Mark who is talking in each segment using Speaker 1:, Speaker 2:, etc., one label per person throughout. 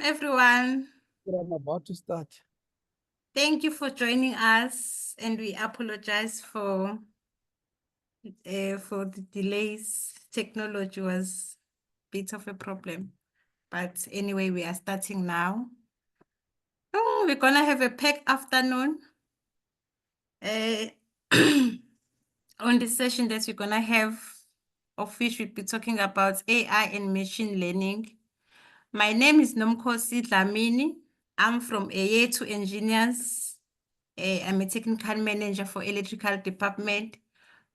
Speaker 1: Everyone.
Speaker 2: I'm about to start.
Speaker 1: Thank you for joining us, and we apologize for the delays. Technology was a bit of a problem, but anyway, we are starting now. Oh, we're gonna have a packed afternoon. On the session that we're gonna have, of which we'll be talking about AI and machine learning. My name is Nomkosi Dlamini. I'm from AE2 Engineers. I'm a technical manager for electrical department,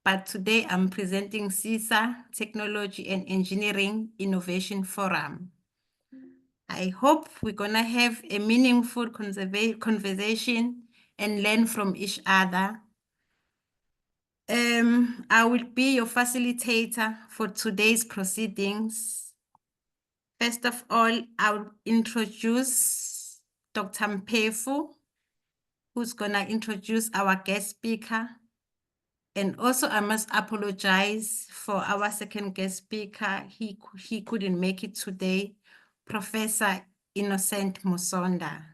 Speaker 1: but today I'm presenting CESA Technology and Engineering Innovation Forum. I hope we're gonna have a meaningful conversation and learn from each other. I will be your facilitator for today's proceedings. First of all, I'll introduce Dr. Mpefu, who's gonna introduce our guest speaker. And also I must apologize for our second guest speaker. He couldn't make it today, Professor Innocent Musonda.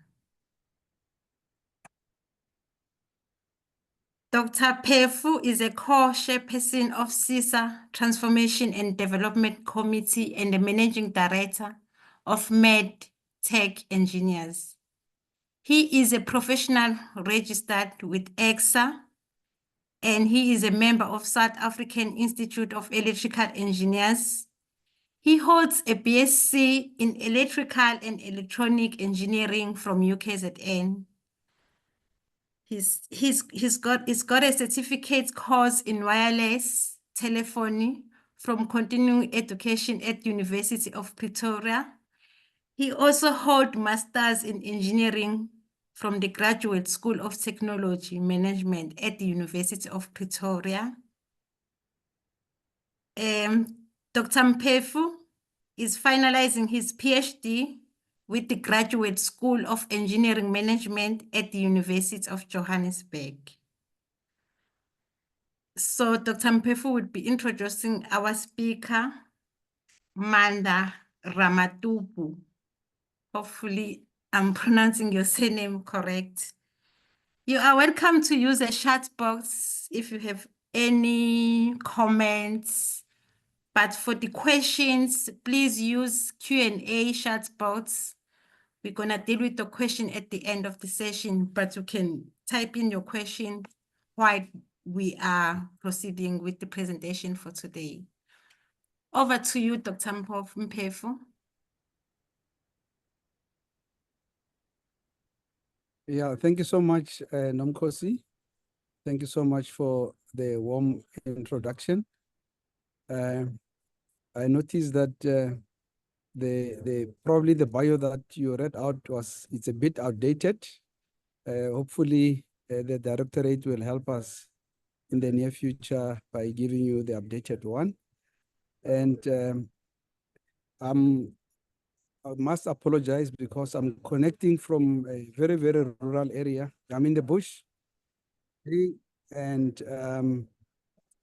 Speaker 1: Dr. Pefu is a co-chairperson of CESA Transformation and Development Committee and the Managing Director of Med Tech Engineers. He is a professional registered with EXA, and he is a member of South African Institute of Electrical Engineers. He holds a BSc in Electrical and Electronic Engineering from UKZN. He's got a certificate course in wireless telephony from continuing education at University of Pretoria. He also holds masters in engineering from the Graduate School of Technology Management at the University of Pretoria. Dr. Mpefu is finalizing his PhD with the Graduate School of Engineering Management at the University of Johannesburg. So Dr. Mpefu would be introducing our speaker, Maanda Ramutumbu. Hopefully I'm pronouncing your surname correct. You are welcome to use a chat box if you have any comments. But for the questions, please use Q&A chat box. We're gonna deal with the question at the end of the session, but you can type in your question while we are proceeding with the presentation for today. Over to you, Dr. Mpefu.
Speaker 2: Yeah, thank you so much, Nomkosi. Thank you so much for the warm introduction. I noticed that probably the bio that you read out it's a bit outdated. Hopefully, the directorate will help us in the near future by giving you the updated one. And I must apologize because I'm connecting from a very, very rural area. I'm in the bush, and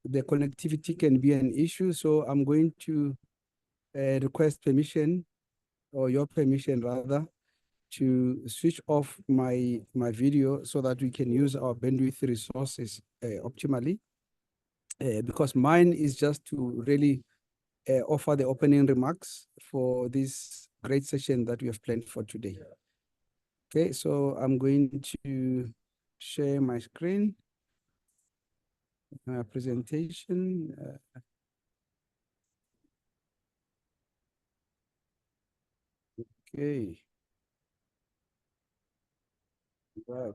Speaker 2: the connectivity can be an issue. So I'm going to request permission, or your permission rather, to switch off my video so that we can use our bandwidth resources optimally. Because mine is just to really offer the opening remarks for this great session that we have planned for today. Okay, so I'm going to share my screen, presentation. Okay. Right.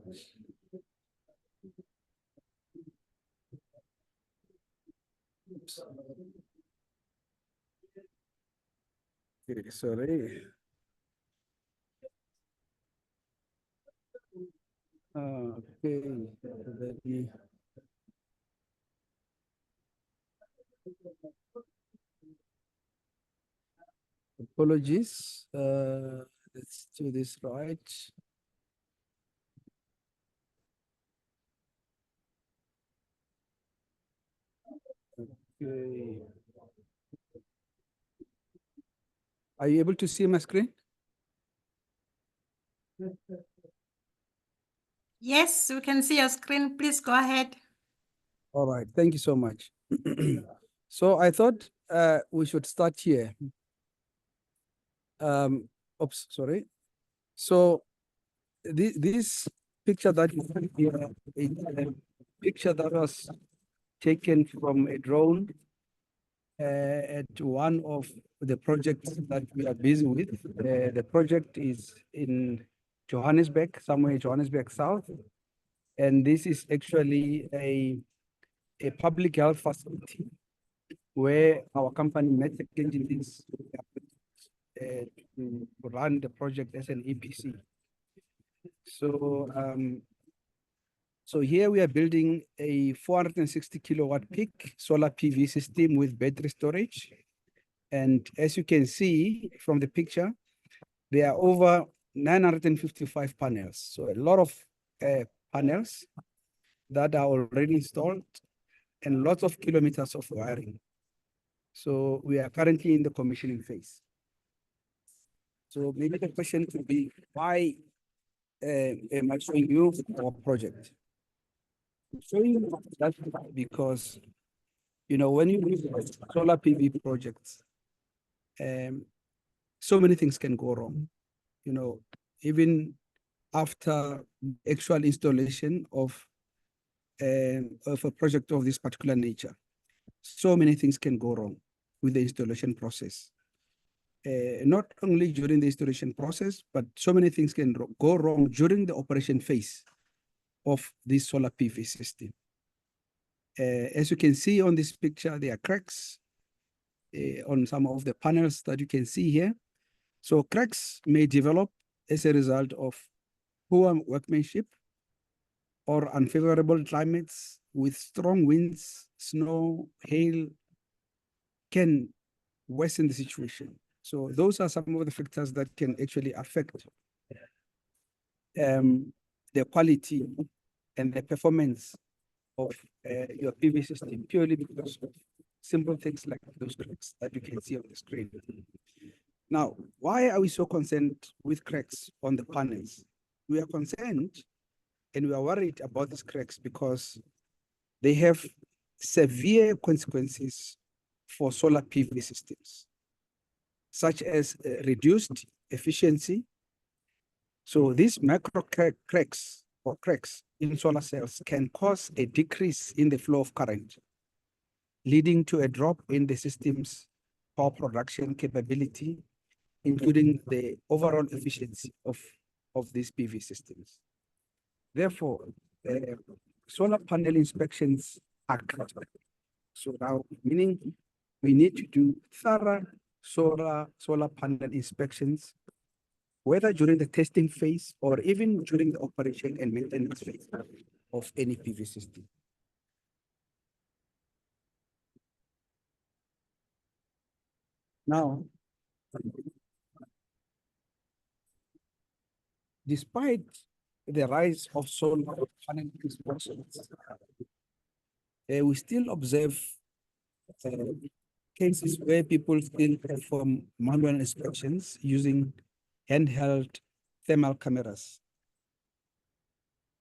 Speaker 2: Okay, sorry. Okay, let me. Apologies. Let's do this right. Okay. Are you able to see my screen?
Speaker 1: Yes, we can see your screen. Please go ahead.
Speaker 2: All right, thank you so much. So I thought we should start here. Oops, sorry. So this picture that you see here is a picture that was taken from a drone at one of the projects that we are busy with. The project is in Johannesburg, somewhere in Johannesburg South. And this is actually a public health facility where our company, Medtech Engineers, to run the project as an EPC. So here we are building a 460 kilowatt peak solar PV system with battery storage. And as you can see from the picture, there are over 955 panels. So a lot of panels that are already installed and lots of kilometers of wiring. So we are currently in the commissioning phase. So maybe the question could be, why am I showing you our project? I'm showing you that because, you know, when you look at solar PV projects, so many things can go wrong. You know, even after actual installation of a project of this particular nature, so many things can go wrong with the installation process. Not only during the installation process, but so many things can go wrong during the operation phase of this solar PV system. As you can see on this picture, there are cracks on some of the panels that you can see here. So cracks may develop as a result of poor workmanship or unfavorable climates with strong winds, snow, hail can worsen the situation. So those are some of the factors that can actually affect the quality and the performance of your PV system purely because of simple things like those cracks that you can see on the screen. Now, why are we so concerned with cracks on the panels? We are concerned and we are worried about these cracks because they have severe consequences for solar PV systems, such as reduced efficiency. So these micro cracks or cracks in solar cells can cause a decrease in the flow of current, leading to a drop in the system's power production capability, including the overall efficiency of these PV systems. Therefore, solar panel inspections are critical. So now, meaning we need to do thorough solar panel inspections, whether during the testing phase or even during the operation and maintenance phase of any PV system. Now, despite the rise of solar panel inspections, we still observe cases where people still perform manual inspections using handheld thermal cameras.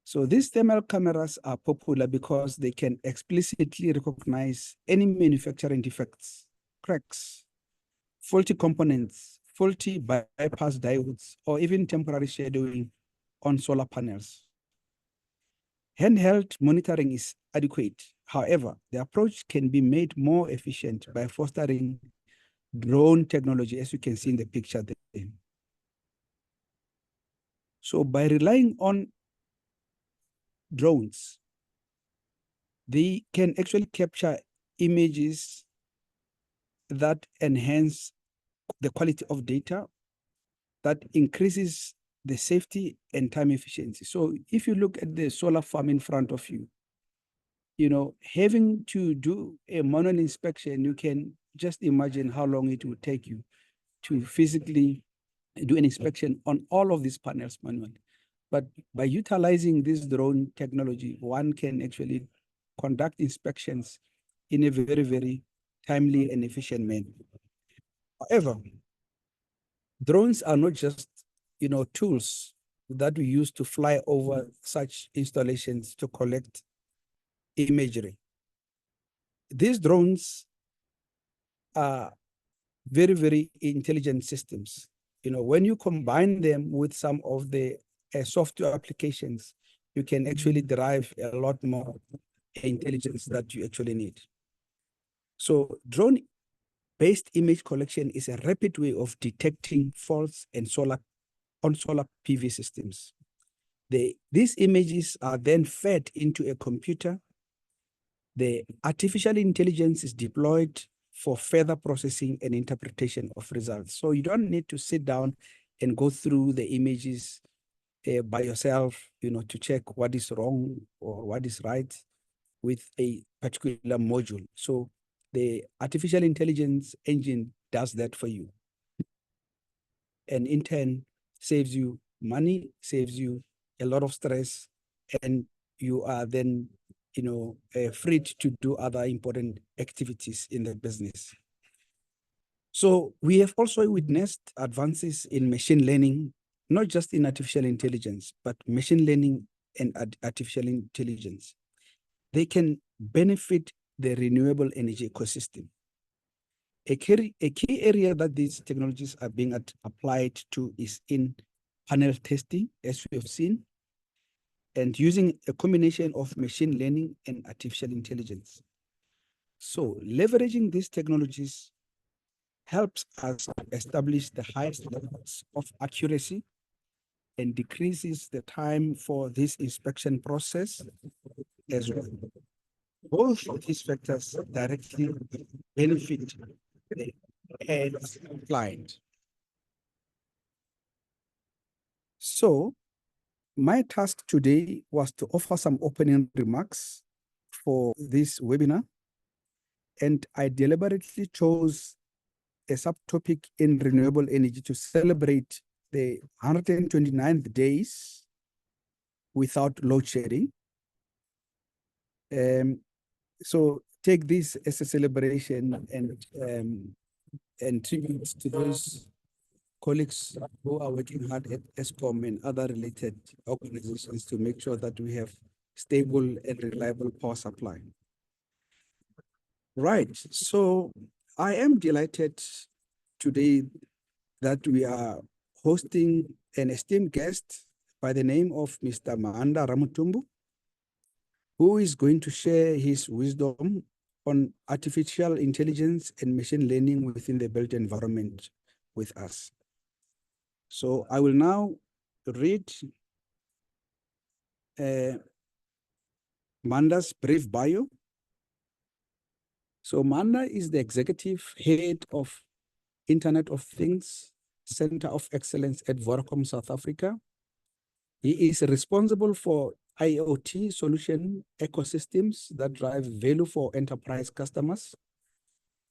Speaker 2: So these thermal cameras are popular because they can explicitly recognize any manufacturing defects, cracks, faulty components, faulty bypass diodes, or even temporary shadowing on solar panels. Handheld monitoring is adequate. However, the approach can be made more efficient by fostering drone technology, as you can see in the picture there. So by relying on drones, they can actually capture images that enhance the quality of data, that increases the safety and time efficiency. So if you look at the solar farm in front of you, you know, having to do a manual inspection, you can just imagine how long it would take you to physically do an inspection on all of these panels manually. But by utilizing this drone technology, one can actually conduct inspections in a very, very timely and efficient manner. However, drones are not just, you know, tools that we use to fly over such installations to collect imagery. These drones are very, very intelligent systems. When you combine them with some of the software applications, you can actually derive a lot more intelligence that you actually need. So drone-based image collection is a rapid way of detecting faults on solar PV systems. These images are then fed into a computer. The artificial intelligence is deployed for further processing and interpretation of results. So you don't need to sit down and go through the images by yourself, to check what is wrong or what is right with a particular module. So the artificial intelligence engine does that for you. And in turn, saves you money, saves you a lot of stress, and you are then freed to do other important activities in the business. So we have also witnessed advances in machine learning, not just in artificial intelligence, but machine learning and artificial intelligence. They can benefit the renewable energy ecosystem. A key area that these technologies are being applied to is in panel testing, as we have seen, and using a combination of machine learning and artificial intelligence. So leveraging these technologies helps us establish the highest levels of accuracy and decreases the time for this inspection process as well. Both of these factors directly benefit the end client. So my task today was to offer some opening remarks for this webinar, and I deliberately chose a subtopic in renewable energy to celebrate the 129th days without load shedding. So take this as a celebration and tribute to those colleagues who are working hard at ESCOM and other related organizations to make sure that we have stable and reliable power supply. Right, so I am delighted today that we are hosting an esteemed guest by the name of Mr. Maanda Ramutumbu, who is going to share his wisdom on artificial intelligence and machine learning within the built environment with us. So I will now read Maanda's brief bio. So Maanda is the executive head of Internet of Things Center of Excellence at Vodacom South Africa. He is responsible for IoT solution ecosystems that drive value for enterprise customers.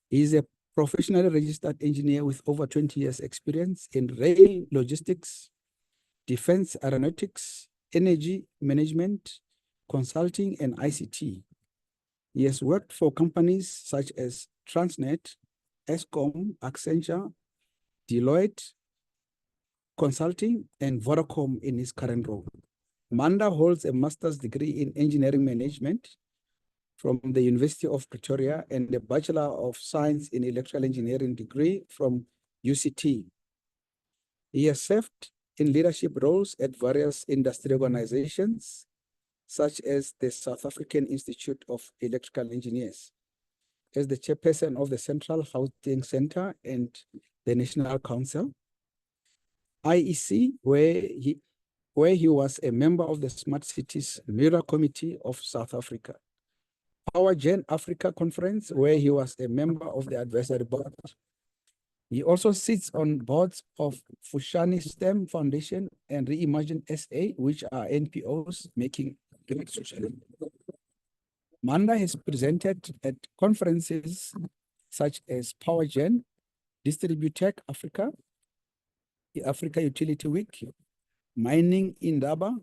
Speaker 2: He is a professionally registered engineer with over 20 years experience in rail logistics, defense aeronautics, energy management, consulting, and ICT. He has worked for companies such as Transnet, ESCOM, Accenture, Deloitte Consulting, and Vodacom in his current role. Maanda holds a master's degree in engineering management from the University of Pretoria and a Bachelor of Science in Electrical Engineering degree from UCT. He has served in leadership roles at various industry organizations, such as the South African Institute of Electrical Engineers, as the chairperson of the Central Housing Center and the National Council, IEC, where he was a member of the Smart Cities Mirror Committee of South Africa, Power Gen Africa Conference, where he was a member of the advisory board. He also sits on boards of Fushani STEM Foundation and Reimagine SA, which are NPOs making great social impact. Maanda has presented at conferences such as Power Gen, Distributech Africa, the Africa Utility Week, Mining Indaba,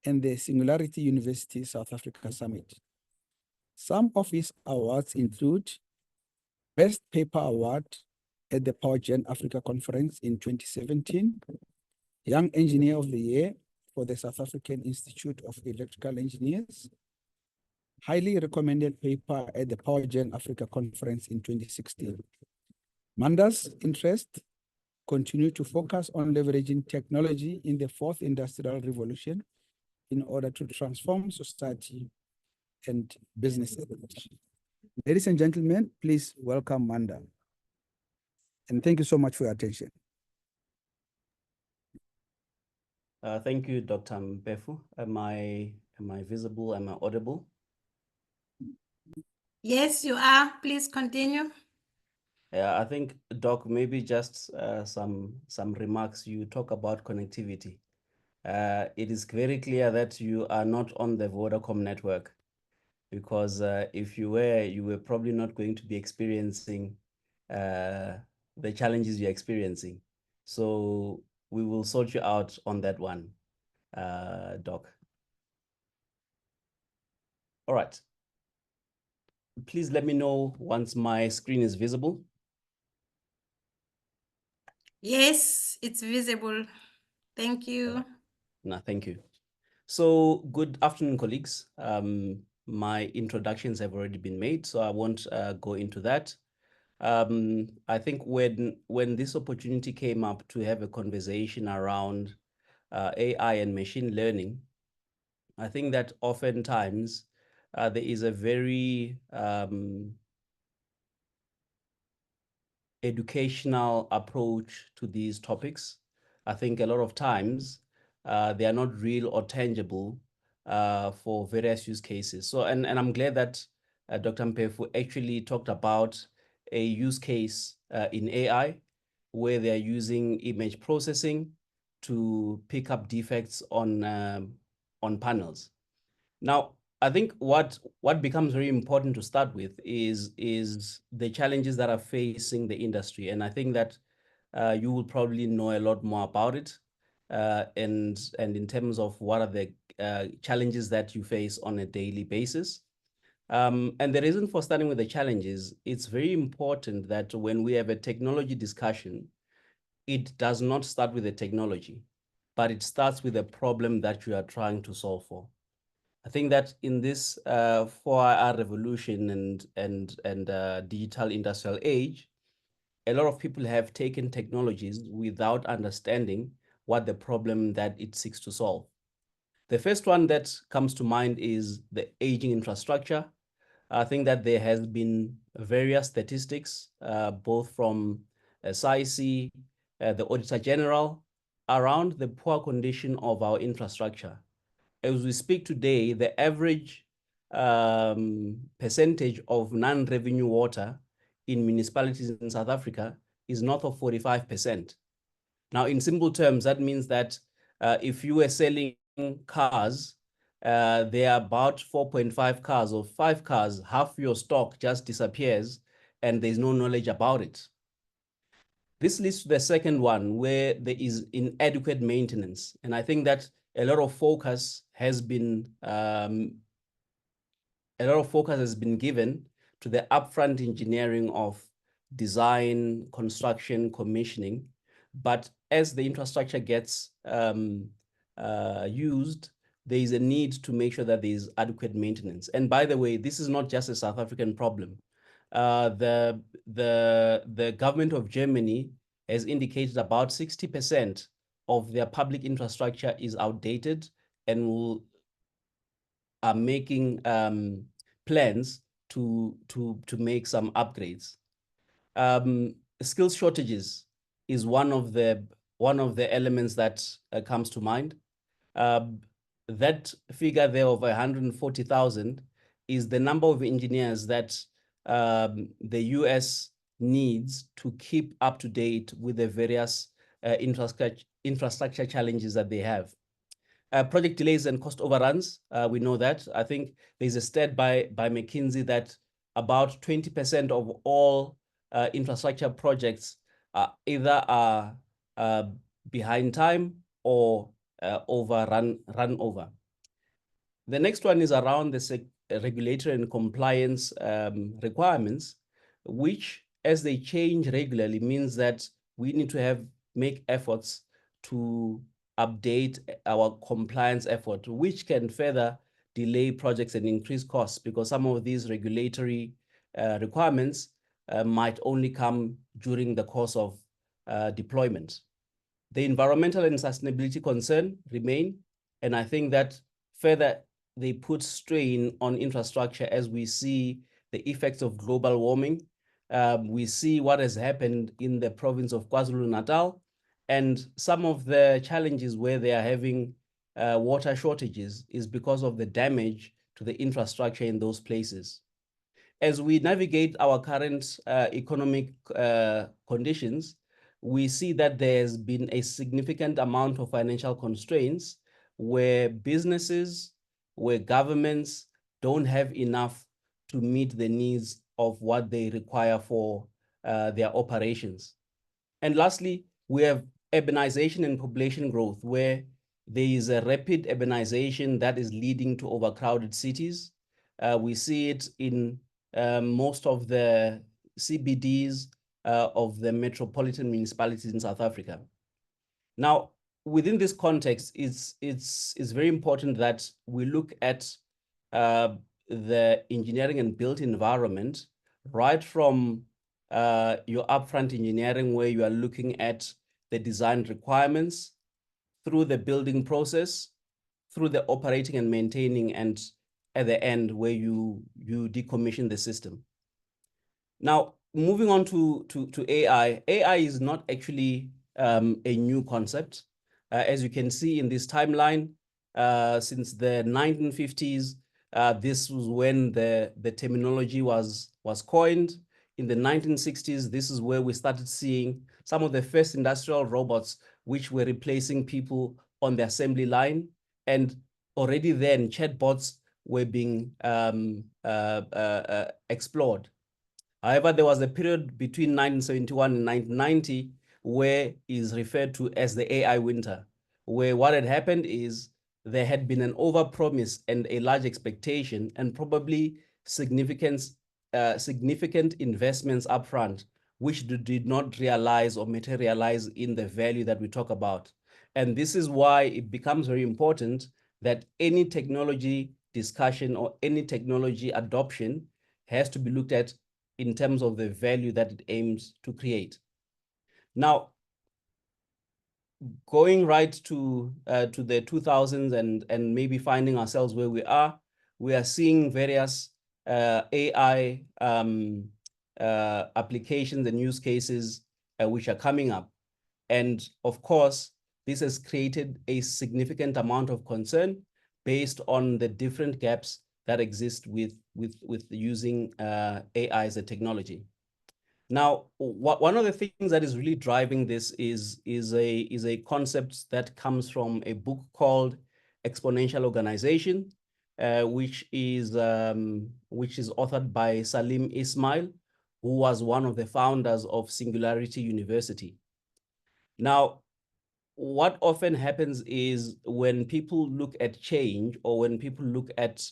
Speaker 2: and the Singularity University South Africa Summit. Some of his awards include Best Paper Award at the Power Gen Africa Conference in 2017, Young Engineer of the Year for the South African Institute of Electrical Engineers, highly recommended paper at the PowerGen Africa Conference in 2016. Maanda's interest continue to focus on leveraging technology in the fourth industrial revolution in order to transform society and business. Ladies and gentlemen, please welcome Maanda. And thank you so much for your attention.
Speaker 3: Thank you, Dr. Mpefu. Am I visible? Am I audible?
Speaker 1: Yes, you are. Please continue.
Speaker 3: Yeah, I think, Doc, maybe just some remarks. You talk about connectivity. It is very clear that you are not on the Vodacom network, because if you were probably not going to be experiencing the challenges you're experiencing. So we will sort you out on that one, Doc. All right. Please let me know once my screen is visible.
Speaker 1: Yes, it's visible. Thank you.
Speaker 3: No, thank you. So good afternoon, colleagues. My introductions have already been made, so I won't go into that. I think when this opportunity came up to have a conversation around AI and machine learning, I think that oftentimes there is a very educational approach to these topics. I think a lot of times they are not real or tangible for various use cases. So, and I'm glad that Dr. Mpefu actually talked about a use case in AI where they're using image processing to pick up defects on panels. Now, I think what becomes very important to start with is the challenges that are facing the industry. And I think that you will probably know a lot more about it. And in terms of what are the challenges that you face on a daily basis. And the reason for starting with the challenges, it's very important that when we have a technology discussion, it does not start with the technology, but it starts with a problem that you are trying to solve for. I think that in this 4IR revolution and digital industrial age, a lot of people have taken technologies without understanding what the problem that it seeks to solve. The first one that comes to mind is the aging infrastructure. I think that there has been various statistics, both from SAIEE, the Auditor General, around the poor condition of our infrastructure. As we speak today, the average percentage of non-revenue water in municipalities in South Africa is north of 45%. Now, in simple terms, that means that if you were selling cars, there are about 4.5 cars or 5 cars, half your stock just disappears and there's no knowledge about it. This leads to the second one, where there is inadequate maintenance. And I think that a lot of focus has been given to the upfront engineering of design, construction, commissioning. But as the infrastructure gets used, there is a need to make sure that there is adequate maintenance. And by the way, this is not just a South African problem. The government of Germany has indicated about 60% of their public infrastructure is outdated and are making plans to make some upgrades. Skills shortages is one of the elements that comes to mind. That figure there of 140,000 is the number of engineers that the US needs to keep up to date with the various infrastructure challenges that they have. Project delays and cost overruns, we know that. I think there's a stat by McKinsey that about 20% of all infrastructure projects either are behind time or run over. The next one is around the regulatory and compliance requirements, which, as they change regularly, means that we need to make efforts to update our compliance effort, which can further delay projects and increase costs, because some of these regulatory requirements might only come during the course of deployment. The environmental and sustainability concern remain, and I think that further they put strain on infrastructure as we see the effects of global warming. We see what has happened in the province of KwaZulu-Natal, and some of the challenges where they are having water shortages is because of the damage to the infrastructure in those places. As we navigate our current economic conditions, we see that there's been a significant amount of financial constraints where businesses, where governments don't have enough to meet the needs of what they require for their operations. And lastly, we have urbanization and population growth, where there is a rapid urbanization that is leading to overcrowded cities. We see it in most of the CBDs of the metropolitan municipalities in South Africa. Now, within this context, it's very important that we look at the engineering and built environment, right from your upfront engineering, where you are looking at the design requirements, through the building process, through the operating and maintaining, and at the end where you decommission the system. Now, moving on to AI. AI is not actually a new concept. As you can see in this timeline, since the 1950s, this was when the terminology was coined. In the 1960s, this is where we started seeing some of the first industrial robots, which were replacing people on the assembly line. And already then, chatbots were being explored. However, there was a period between 1971 and 1990 where is referred to as the AI winter, where what had happened is there had been an overpromise and a large expectation, and probably significant investments upfront, which did not realize or materialize in the value that we talk about. And this is why it becomes very important that any technology discussion or any technology adoption has to be looked at in terms of the value that it aims to create. Now, going right to the 2000s and maybe finding ourselves where we are seeing various AI applications and use cases which are coming up. And of course, this has created a significant amount of concern based on the different gaps that exist with using AI as a technology. Now, one of the things that is really driving this is a concept that comes from a book called Exponential Organization, which is authored by Salim Ismail, who was one of the founders of Singularity University. Now, what often happens is when people look at change, or when people look at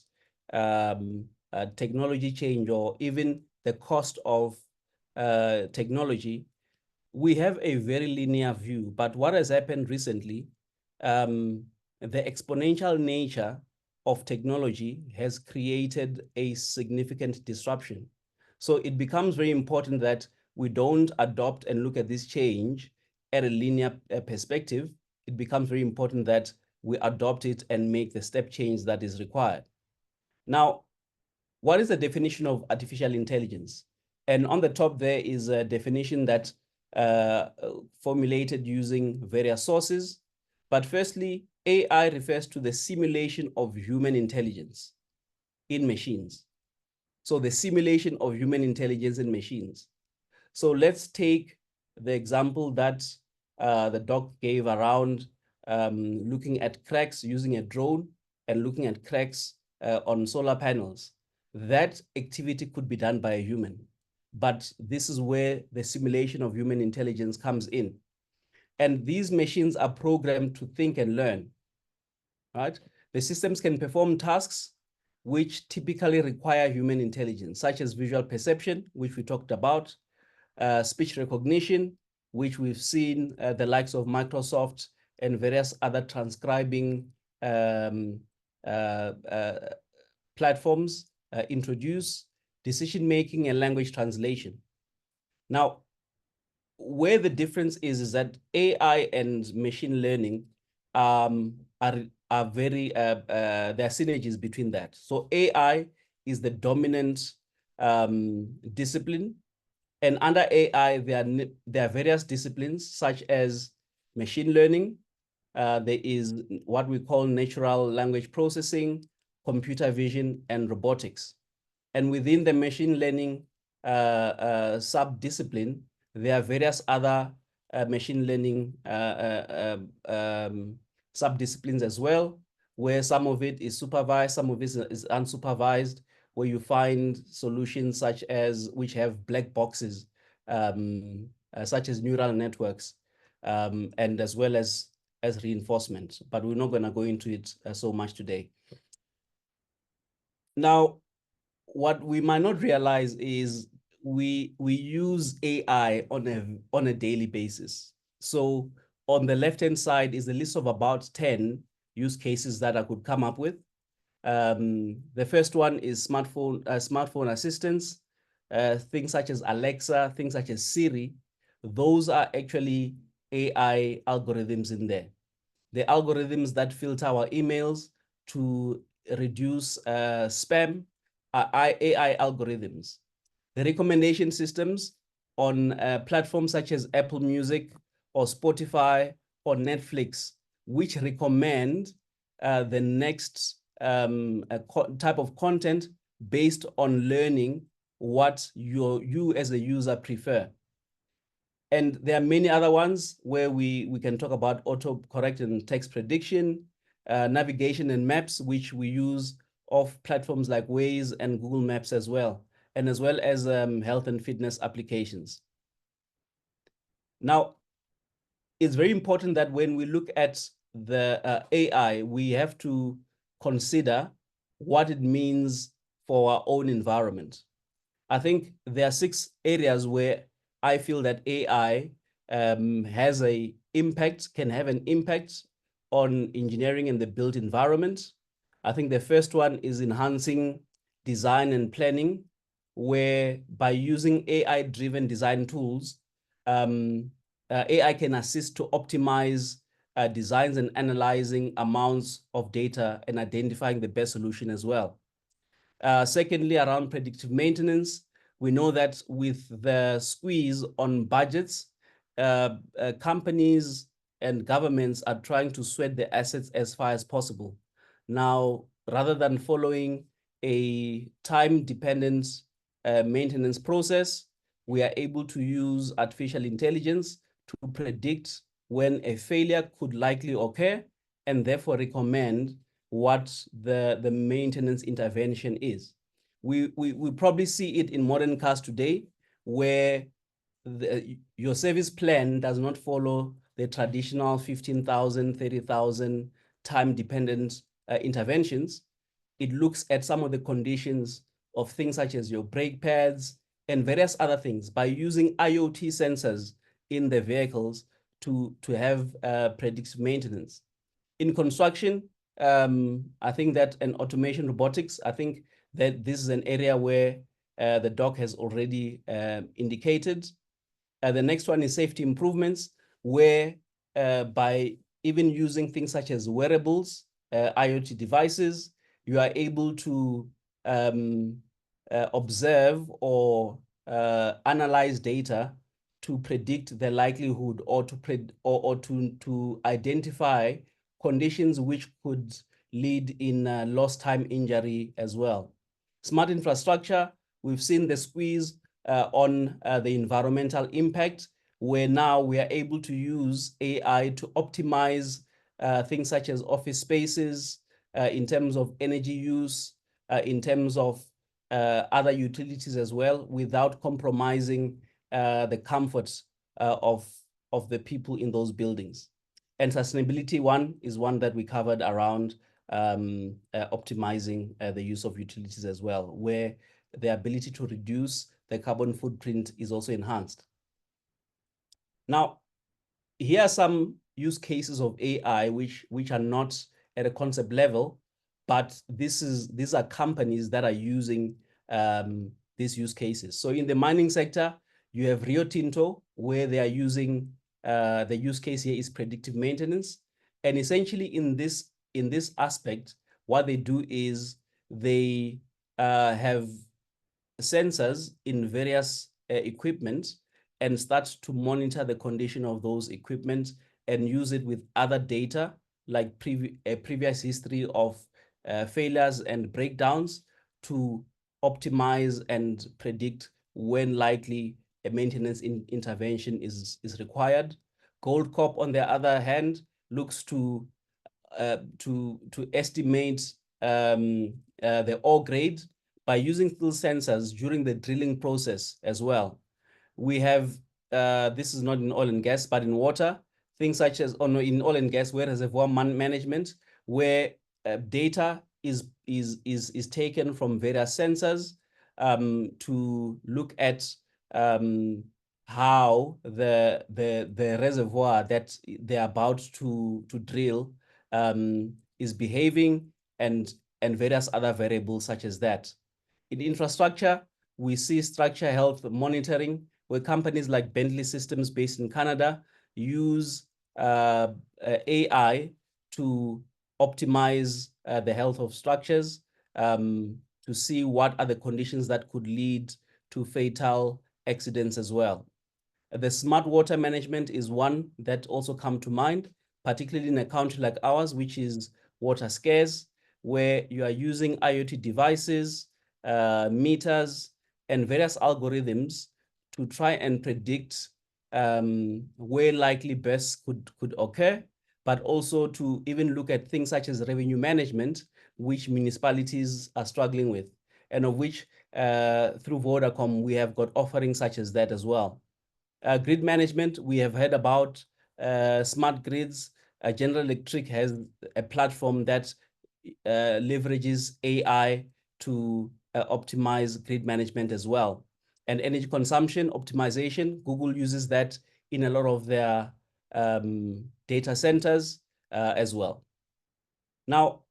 Speaker 3: technology change, or even the cost of technology, we have a very linear view. But what has happened recently, the exponential nature of technology has created a significant disruption. So it becomes very important that we don't adopt and look at this change at a linear perspective. It becomes very important that we adopt it and make the step change that is required. Now, what is the definition of artificial intelligence? And on the top there is a definition that formulated using various sources. But firstly, AI refers to the simulation of human intelligence in machines. So the simulation of human intelligence in machines. So let's take the example that the doc gave around looking at cracks using a drone and looking at cracks on solar panels. That activity could be done by a human, but this is where the simulation of human intelligence comes in. And these machines are programmed to think and learn, right? The systems can perform tasks which typically require human intelligence, such as visual perception, which we talked about, speech recognition, which we've seen the likes of Microsoft and various other transcribing platforms introduce decision-making and language translation. Now, where the difference is that AI and machine learning are very, there are synergies between that. So AI is the dominant discipline. And under AI, there are various disciplines such as machine learning. There is what we call natural language processing, computer vision, and robotics. And within the machine learning sub-discipline, there are various other machine learning sub-disciplines as well, where some of it is supervised, some of it is unsupervised, where you find solutions such as which have black boxes, such as neural networks, and as well as reinforcement. But we're not going to go into it so much today. Now, what we might not realize is we use AI on a daily basis. So on the left-hand side is a list of about 10 use cases that I could come up with. The first one is smartphone assistants, things such as Alexa, things such as Siri. Those are actually AI algorithms in there. The algorithms that filter our emails to reduce spam are AI algorithms. The recommendation systems on platforms such as Apple Music or Spotify or Netflix, which recommend the next type of content based on learning what you as a user prefer. And there are many other ones where we can talk about autocorrect and text prediction, navigation and maps, which we use of platforms like Waze and Google Maps as well as health and fitness applications. Now, it's very important that when we look at the AI, we have to consider what it means for our own environment. I think there are 6 areas where I feel that AI can have an impact on engineering and the built environment. I think the first one is enhancing design and planning, where by using AI-driven design tools, AI can assist to optimize designs and analyzing amounts of data and identifying the best solution as well. Secondly, around predictive maintenance, we know that with the squeeze on budgets, companies and governments are trying to sweat the assets as far as possible. Now, rather than following a time-dependent maintenance process, we are able to use artificial intelligence to predict when a failure could likely occur and therefore recommend what the maintenance intervention is. We probably see it in modern cars today, where your service plan does not follow the traditional 15,000, 30,000 time-dependent interventions. It looks at some of the conditions of things such as your brake pads and various other things by using IoT sensors in the vehicles to have predictive maintenance. In construction, I think that in automation robotics, I think that this is an area where the doc has already indicated. The next one is safety improvements, where by even using things such as wearables, IoT devices, you are able to observe or analyze data to predict the likelihood or to identify conditions which could lead in lost time injury as well. Smart infrastructure, we've seen the squeeze on the environmental impact, where now we are able to use AI to optimize things such as office spaces, in terms of energy use, in terms of other utilities as well, without compromising the comforts of the people in those buildings. And sustainability is one that we covered around optimizing the use of utilities as well, where the ability to reduce the carbon footprint is also enhanced. Now, here are some use cases of AI which are not at a concept level, but these are companies that are using these use cases. So in the mining sector, you have Rio Tinto, where they are using the use case here is predictive maintenance. And essentially in this aspect, what they do is they have sensors in various equipment and start to monitor the condition of those equipment and use it with other data like previous history of failures and breakdowns to optimize and predict when likely a maintenance intervention is required. Goldcorp, on the other hand, looks to estimate the ore grade by using field sensors during the drilling process as well. We have, this is not in oil and gas, but in water, things such as, in oil and gas, where reservoir management, where data is taken from various sensors to look at how the reservoir that they're about to drill is behaving and various other variables such as that. In infrastructure, we see structure health monitoring, where companies like Bentley Systems based in Canada use AI to optimize the health of structures, to see what are the conditions that could lead to fatal accidents as well. The smart water management is one that also come to mind, particularly in a country like ours, which is water scarce, where you are using IoT devices, meters, and various algorithms to try and predict where likely bursts could occur, but also to even look at things such as revenue management, which municipalities are struggling with, and of which through Vodacom, we have got offerings such as that as well. Grid management, we have heard about smart grids. General Electric has a platform that leverages AI to optimize grid management as well. And energy consumption optimization, Google uses that in a lot of their data centers as well. Now,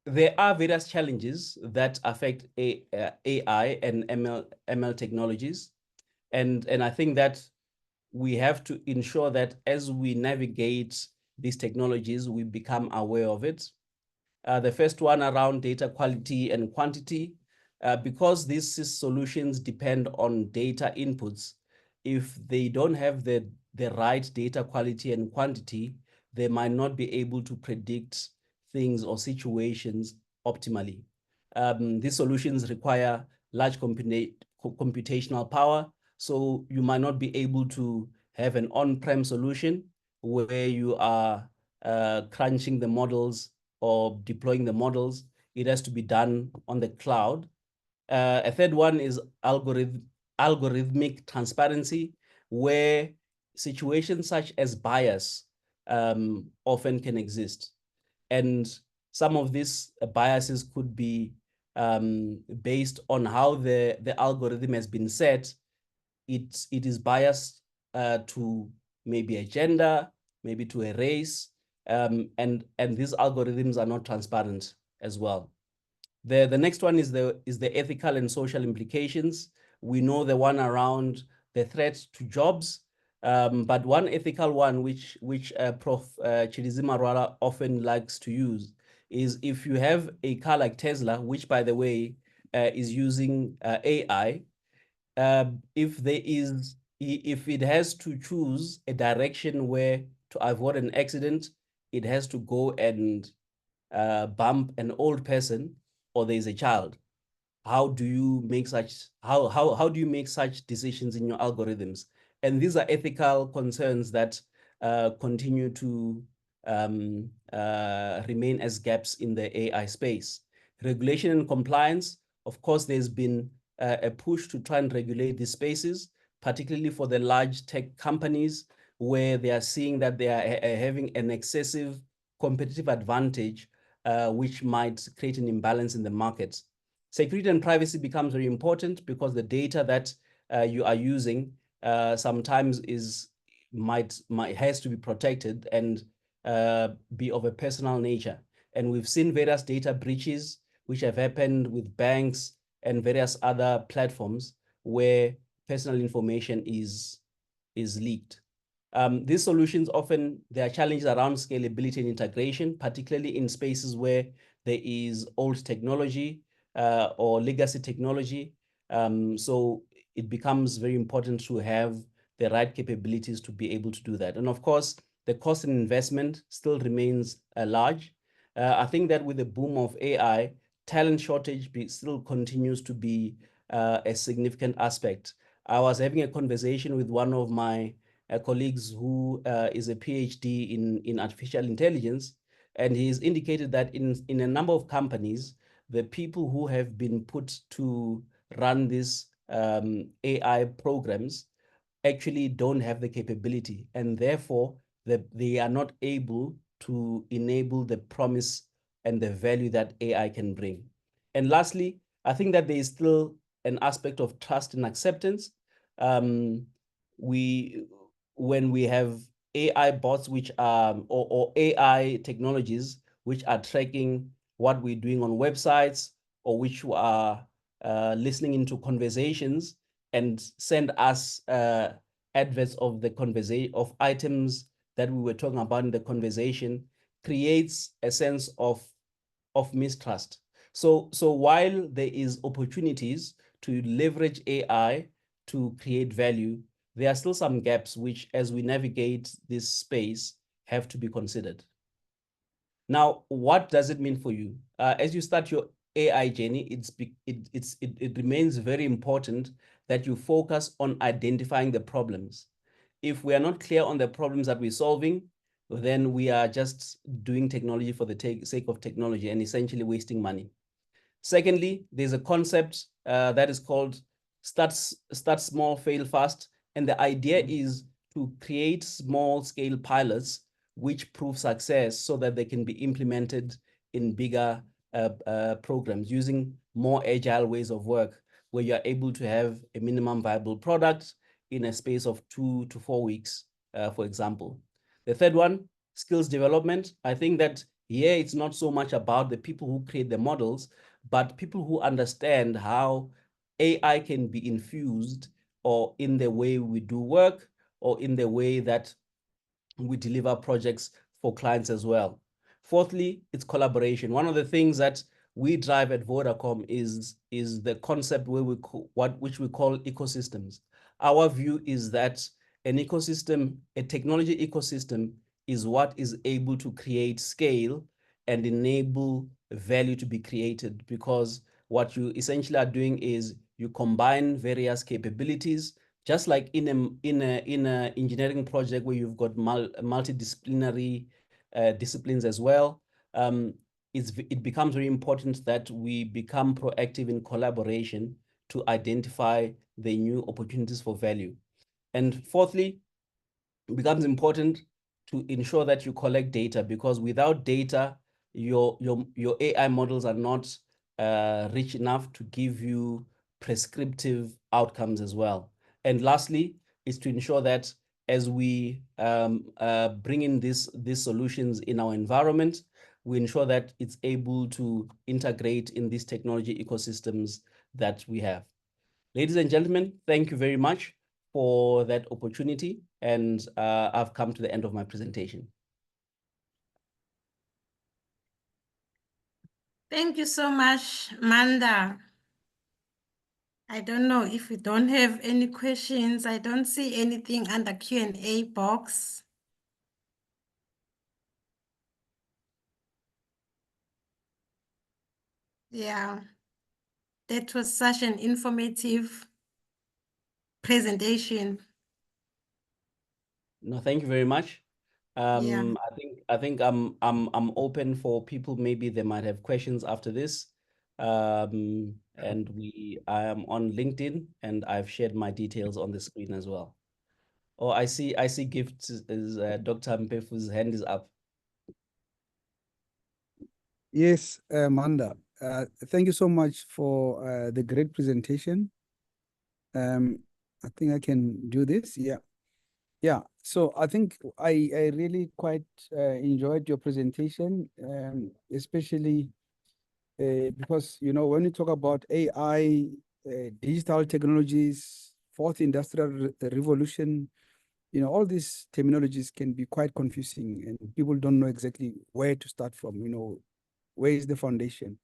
Speaker 3: there are various challenges that affect AI and ML technologies. And I think that we have to ensure that as we navigate these technologies, we become aware of it. The first one around data quality and quantity, because these solutions depend on data inputs. If they don't have the right data quality and quantity, they might not be able to predict things or situations optimally. These solutions require large computational power, so you might not be able to have an on-prem solution where you are crunching the models or deploying the models. It has to be done on the cloud. A third one is algorithmic transparency, where situations such as bias often can exist. And some of these biases could be based on how the algorithm has been set. It is biased to maybe a gender, maybe to a race, and these algorithms are not transparent as well. The next one is the ethical and social implications. We know the one around the threat to jobs, but one ethical one which Prof. Chidizima Rwala often likes to use is if you have a car like Tesla, which by the way is using AI, if it has to choose a direction where to avoid an accident, it has to go and bump an old person or there's a child. How do you make such decisions in your algorithms? And these are ethical concerns that continue to remain as gaps in the AI space. Regulation and compliance, of course, there's been a push to try and regulate these spaces, particularly for the large tech companies, where they are seeing that they are having an excessive competitive advantage, which might create an imbalance in the market. Security and privacy becomes very important because the data that you are using sometimes is has to be protected and be of a personal nature. And we've seen various data breaches which have happened with banks and various other platforms where personal information is leaked. These solutions often, there are challenges around scalability and integration, particularly in spaces where there is old technology or legacy technology. So it becomes very important to have the right capabilities to be able to do that. And of course, the cost and investment still remains large. I think that with the boom of AI, talent shortage still continues to be a significant aspect. I was having a conversation with one of my colleagues who is a PhD in artificial intelligence, and he's indicated that in a number of companies, the people who have been put to run these AI programs actually don't have the capability, and therefore they are not able to enable the promise and the value that AI can bring. And lastly, I think that there is still an aspect of trust and acceptance. When we have AI bots which are, or AI technologies which are tracking what we're doing on websites, or which are listening into conversations and send us adverts of the conversation of items that we were talking about in the conversation, creates a sense of mistrust. So while there is opportunities to leverage AI to create value, there are still some gaps which, as we navigate this space, have to be considered. Now, what does it mean for you? As you start your AI journey, it remains very important that you focus on identifying the problems. If we are not clear on the problems that we're solving, then we are just doing technology for the sake of technology and essentially wasting money. Secondly, there's a concept that is called start small, fail fast. And the idea is to create small scale pilots which prove success so that they can be implemented in bigger programs using more agile ways of work, where you're able to have a minimum viable product in a space of 2 to 4 weeks, for example. The third one, skills development. I think that here it's not so much about the people who create the models, but people who understand how AI can be infused or in the way we do work or in the way that we deliver projects for clients as well. Fourthly, it's collaboration. One of the things that we drive at Vodacom is the concept where which we call ecosystems. Our view is that an ecosystem, a technology ecosystem, is what is able to create scale and enable value to be created, because what you essentially are doing is you combine various capabilities, just like in a engineering project where you've got multidisciplinary disciplines as well. It becomes very important that we become proactive in collaboration to identify the new opportunities for value. And fourthly, it becomes important to ensure that you collect data, because without data, your AI models are not rich enough to give you prescriptive outcomes as well. And lastly, is to ensure that as we bring in these solutions in our environment, we ensure that it's able to integrate in these technology ecosystems that we have. Ladies and gentlemen, thank you very much for that opportunity. And I've come to the end of my presentation.
Speaker 1: Thank you so much, Maanda. I don't know if we don't have any questions. I don't see anything under Q&A box. Yeah, that was such an informative presentation.
Speaker 3: No, thank you very much.
Speaker 1: Yeah.
Speaker 3: I think I'm open for people. Maybe they might have questions after this. And I am on LinkedIn and I've shared my details on the screen as well. Oh, I see Gift is Dr. Mpefu's hand is up.
Speaker 2: Yes, Maanda, thank you so much for the great presentation. I think I can do this. Yeah. Yeah, so I think I really quite enjoyed your presentation, especially because, you know, when you talk about AI, digital technologies, fourth industrial revolution, you know, all these terminologies can be quite confusing and people don't know exactly where to start from, you know, where is the foundation.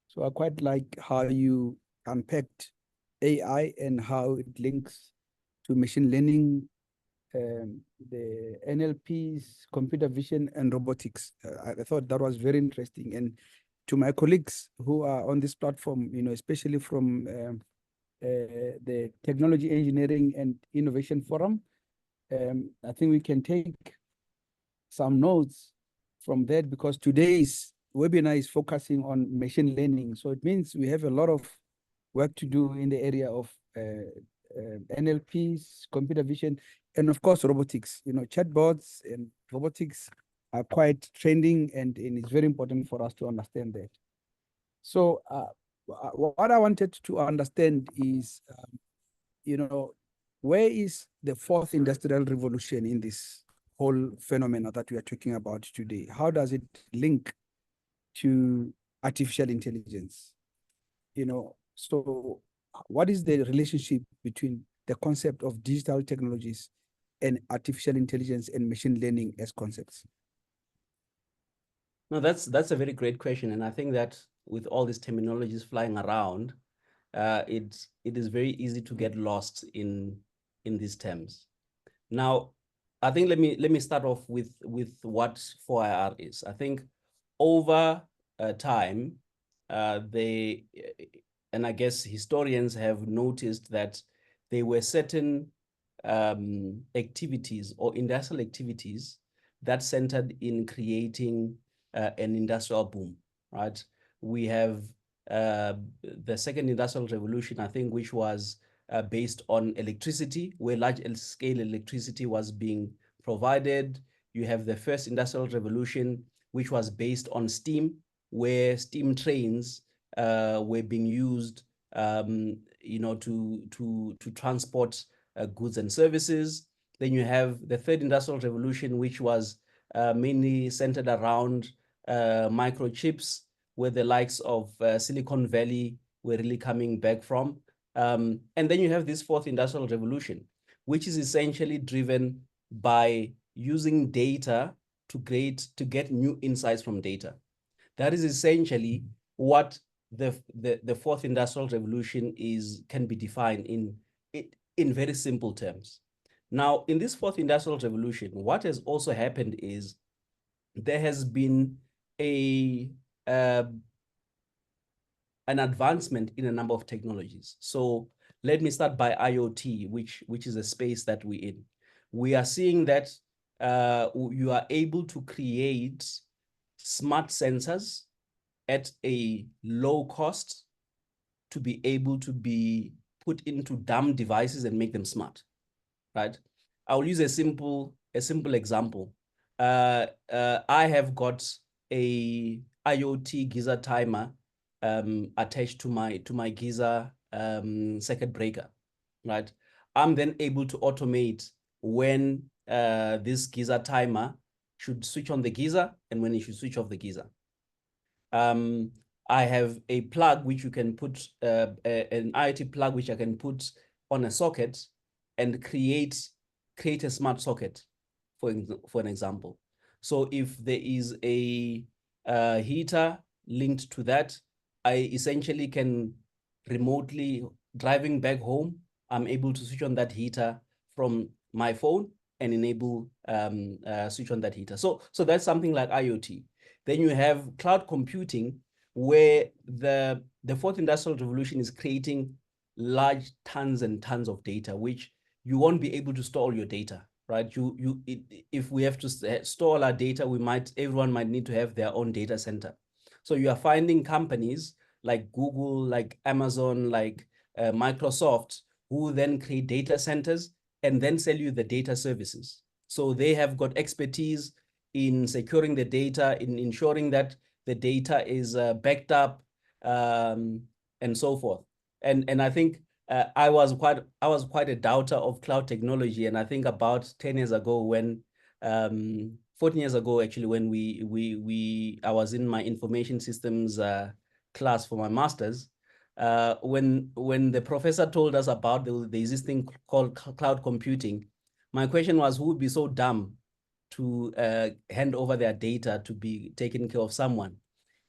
Speaker 2: So I quite like how you unpacked AI and how it links to machine learning, the NLPs, computer vision, and robotics. I thought that was very interesting. And to my colleagues who are on this platform, you know, especially from the Technology Engineering and Innovation Forum, I think we can take some notes from that because today's webinar is focusing on machine learning. So it means we have a lot of work to do in the area of NLPs, computer vision, and of course, robotics. You know, chatbots and robotics are quite trending and it's very important for us to understand that. So what I wanted to understand is, you know, where is the fourth industrial revolution in this whole phenomena that we are talking about today? How does it link to artificial intelligence? You know, so what is the relationship between the concept of digital technologies and artificial intelligence and machine learning as concepts?
Speaker 3: No, that's a very great question. And I think that with all these terminologies flying around, it is very easy to get lost in these terms. Now, I think let me start off with what 4IR is. I think over time, and I guess historians have noticed that there were certain activities or industrial activities that centered in creating an industrial boom, right? We have the second industrial revolution, I think, which was based on electricity, where large-scale electricity was being provided. You have the first industrial revolution, which was based on steam, where steam trains were being used, you know, to transport goods and services. Then you have the third industrial revolution, which was mainly centered around microchips, where the likes of Silicon Valley were really coming back from. And then you have this fourth industrial revolution, which is essentially driven by using data to get new insights from data. That is essentially what the fourth industrial revolution can be defined in very simple terms. Now, in this fourth industrial revolution, what has also happened is there has been an advancement in a number of technologies. So let me start by IoT, which is a space that we're in. We are seeing that you are able to create smart sensors at a low cost to be able to be put into dumb devices and make them smart, right? I'll use a simple example. I have got a IoT geyser timer attached to my geyser circuit breaker, right? I'm then able to automate when this geyser timer should switch on the geyser and when it should switch off the geyser. I have a plug which you can put, an IoT plug which I can put on a socket and create a smart socket, for an example. So if there is a heater linked to that, I essentially can remotely, driving back home, I'm able to switch on that heater from my phone and enable switch on that heater. So that's something like IoT. Then you have cloud computing, where the fourth industrial revolution is creating large tons and tons of data, which you won't be able to store all your data, right? If we have to store all our data, everyone might need to have their own data center. So you are finding companies like Google, like Amazon, like Microsoft, who then create data centers and then sell you the data services. So they have got expertise in securing the data, in ensuring that the data is backed up, and so forth. And I think I was quite a doubter of cloud technology, and I think about 10 years ago, when 14 years ago actually, when I was in my information systems class for my master's, when the professor told us about there's this thing called cloud computing, my question was, who would be so dumb to hand over their data to be taken care of someone?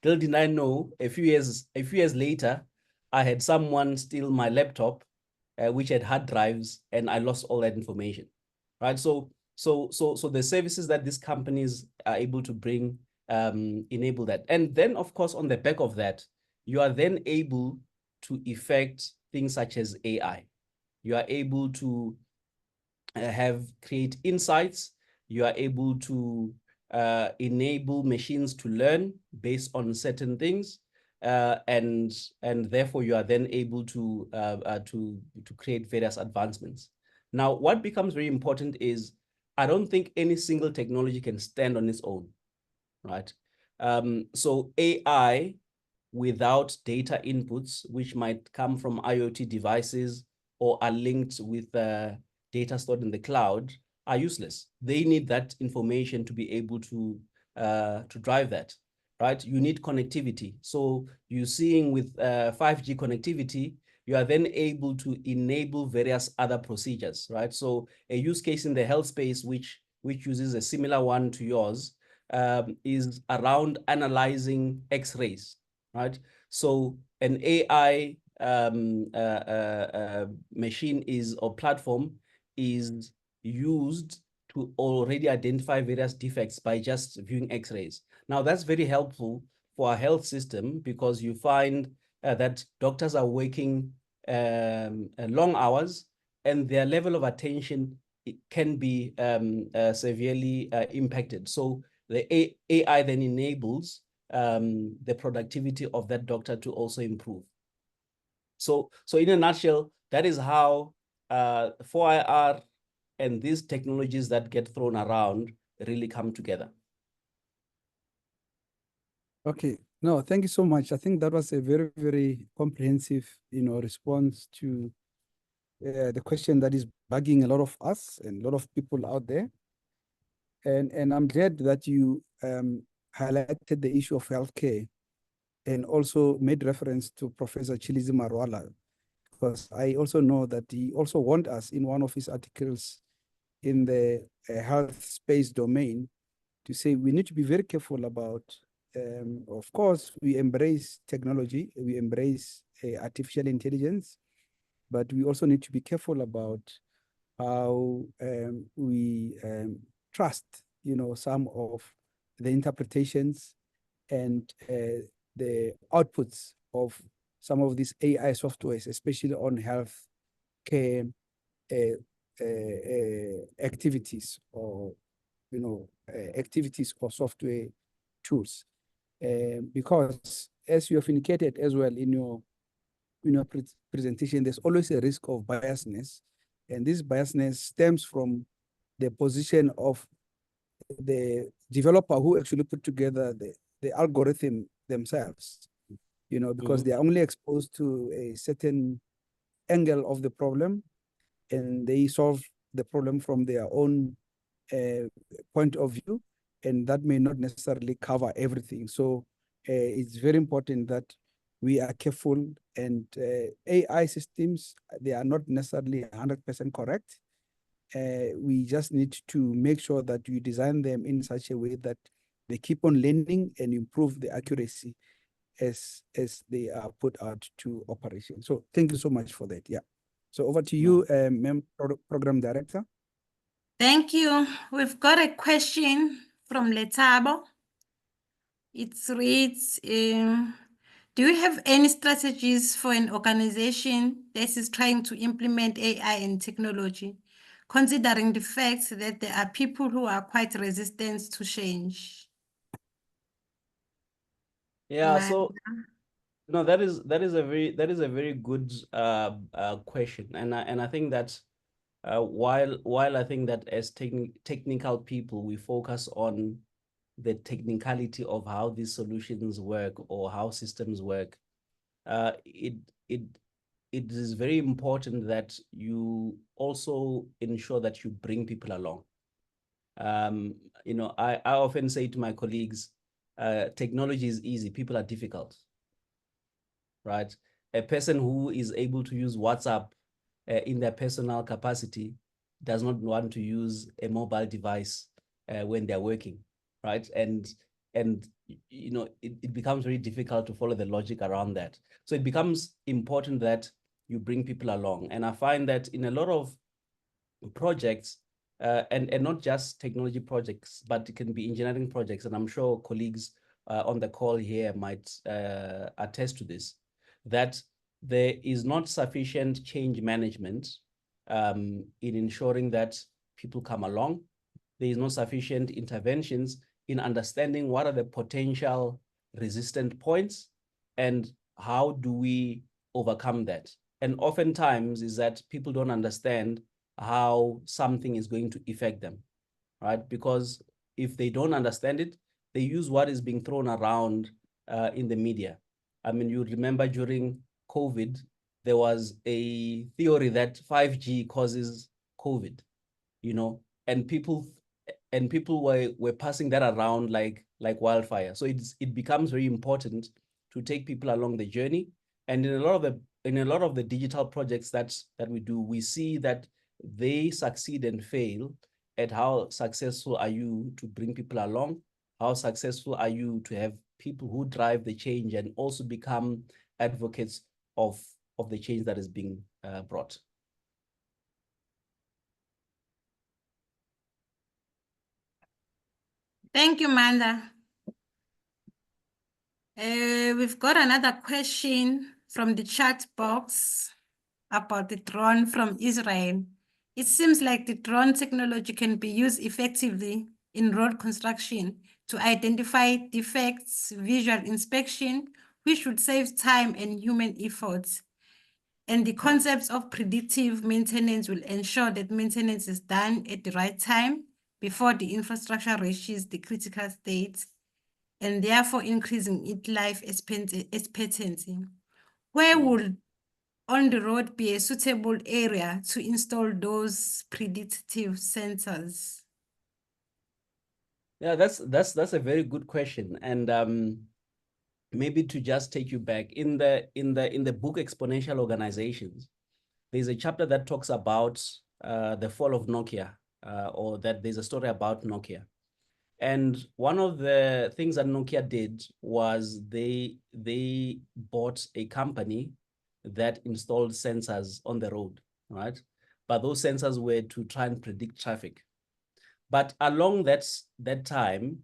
Speaker 3: Little did I know, a few years later, I had someone steal my laptop, which had hard drives, and I lost all that information, right? So the services that these companies are able to bring enable that. And then, of course, on the back of that, you are then able to effect things such as AI. You are able to create insights. You are able to enable machines to learn based on certain things, and therefore you are then able to create various advancements. Now, what becomes very important is, I don't think any single technology can stand on its own, right? So AI without data inputs, which might come from IoT devices or are linked with data stored in the cloud, are useless. They need that information to be able to drive that, right? You need connectivity. So you're seeing with 5G connectivity, you are then able to enable various other procedures, right? So a use case in the health space, which uses a similar one to yours, is around analyzing X-rays, right? So an AI machine or platform is used to already identify various defects by just viewing X-rays. Now, that's very helpful for our health system, because you find that doctors are working long hours, and their level of attention can be severely impacted. So the AI then enables the productivity of that doctor to also improve. So in a nutshell, that is how 4IR and these technologies that get thrown around really come together.
Speaker 2: Okay, no, thank you so much. I think that was a very, very comprehensive, response to the question that is bugging a lot of us and a lot of people out there. And I'm glad that you highlighted the issue of healthcare and also made reference to Professor Chilizi Marwala, because I also know that he also warned us in one of his articles in the health space domain to say we need to be very careful about, of course, we embrace technology, we embrace artificial intelligence, but we also need to be careful about how we trust, some of the interpretations and the outputs of some of these AI softwares, especially on health care activities or activities or software tools, because as you have indicated as well in your presentation, there's always a risk of biasness, and this biasness stems from the position of the developer who actually put together the algorithm themselves, because they are only exposed to a certain angle of the problem, and they solve the problem from their own point of view, and that may not necessarily cover everything. So it's very important that we are careful, and AI systems, they are not necessarily 100% correct. We just need to make sure that we design them in such a way that they keep on learning and improve the accuracy as they are put out to operation. So thank you so much for that. Yeah. So over to you, Program Director.
Speaker 1: Thank you. We've got a question from Letabo. It reads, do you have any strategies for an organization that is trying to implement AI and technology, considering the fact that there are people who are quite resistant to change?
Speaker 3: Yeah, so that is a very good question, and I think that while I think that as technical people we focus on the technicality of how these solutions work or how systems work, it it is very important that you also ensure that you bring people along. You know, I often say to my colleagues, technology is easy, people are difficult, right? A person who is able to use WhatsApp in their personal capacity does not want to use a mobile device when they're working, right? And you know, it becomes very difficult to follow the logic around that. So it becomes important that you bring people along. And I find that in a lot of projects, and not just technology projects, but it can be engineering projects. And I'm sure colleagues on the call here might attest to this, that there is not sufficient change management in ensuring that people come along. There is not sufficient interventions in understanding what are the potential resistant points and how do we overcome that. And oftentimes is that people don't understand how something is going to affect them, right? Because if they don't understand it, they use what is being thrown around in the media. I mean, you remember during COVID, there was a theory that 5G causes COVID, you know, and people were passing that around like wildfire. So it becomes very important to take people along the journey. And in a lot of the digital projects that we do, we see that they succeed and fail at how successful are you to bring people along, how successful are you to have people who drive the change and also become advocates of the change that is being brought.
Speaker 1: Thank you, Maanda. We've got another question from the chat box about the drone from Israel. It seems like the drone technology can be used effectively in road construction to identify defects, visual inspection, which would save time and human efforts. And the concepts of predictive maintenance will ensure that maintenance is done at the right time before the infrastructure reaches the critical state, and therefore increasing its life expectancy. Where would on the road be a suitable area to install those predictive sensors?
Speaker 3: Yeah, that's a very good question. And maybe to just take you back in the book Exponential Organizations, there's a chapter that talks about the fall of Nokia, or that there's a story about Nokia. And one of the things that Nokia did was they bought a company that installed sensors on the road, right? But those sensors were to try and predict traffic. But along that time,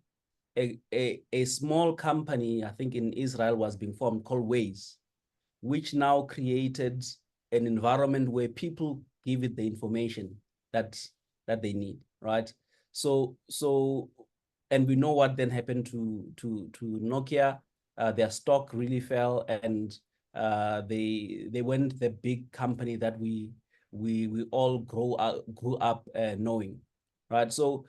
Speaker 3: a small company, I think in Israel, was being formed called Waze, which now created an environment where people give it the information that they need, right? So and we know what then happened to Nokia. Their stock really fell, and they went the big company that we all grew up knowing, right? So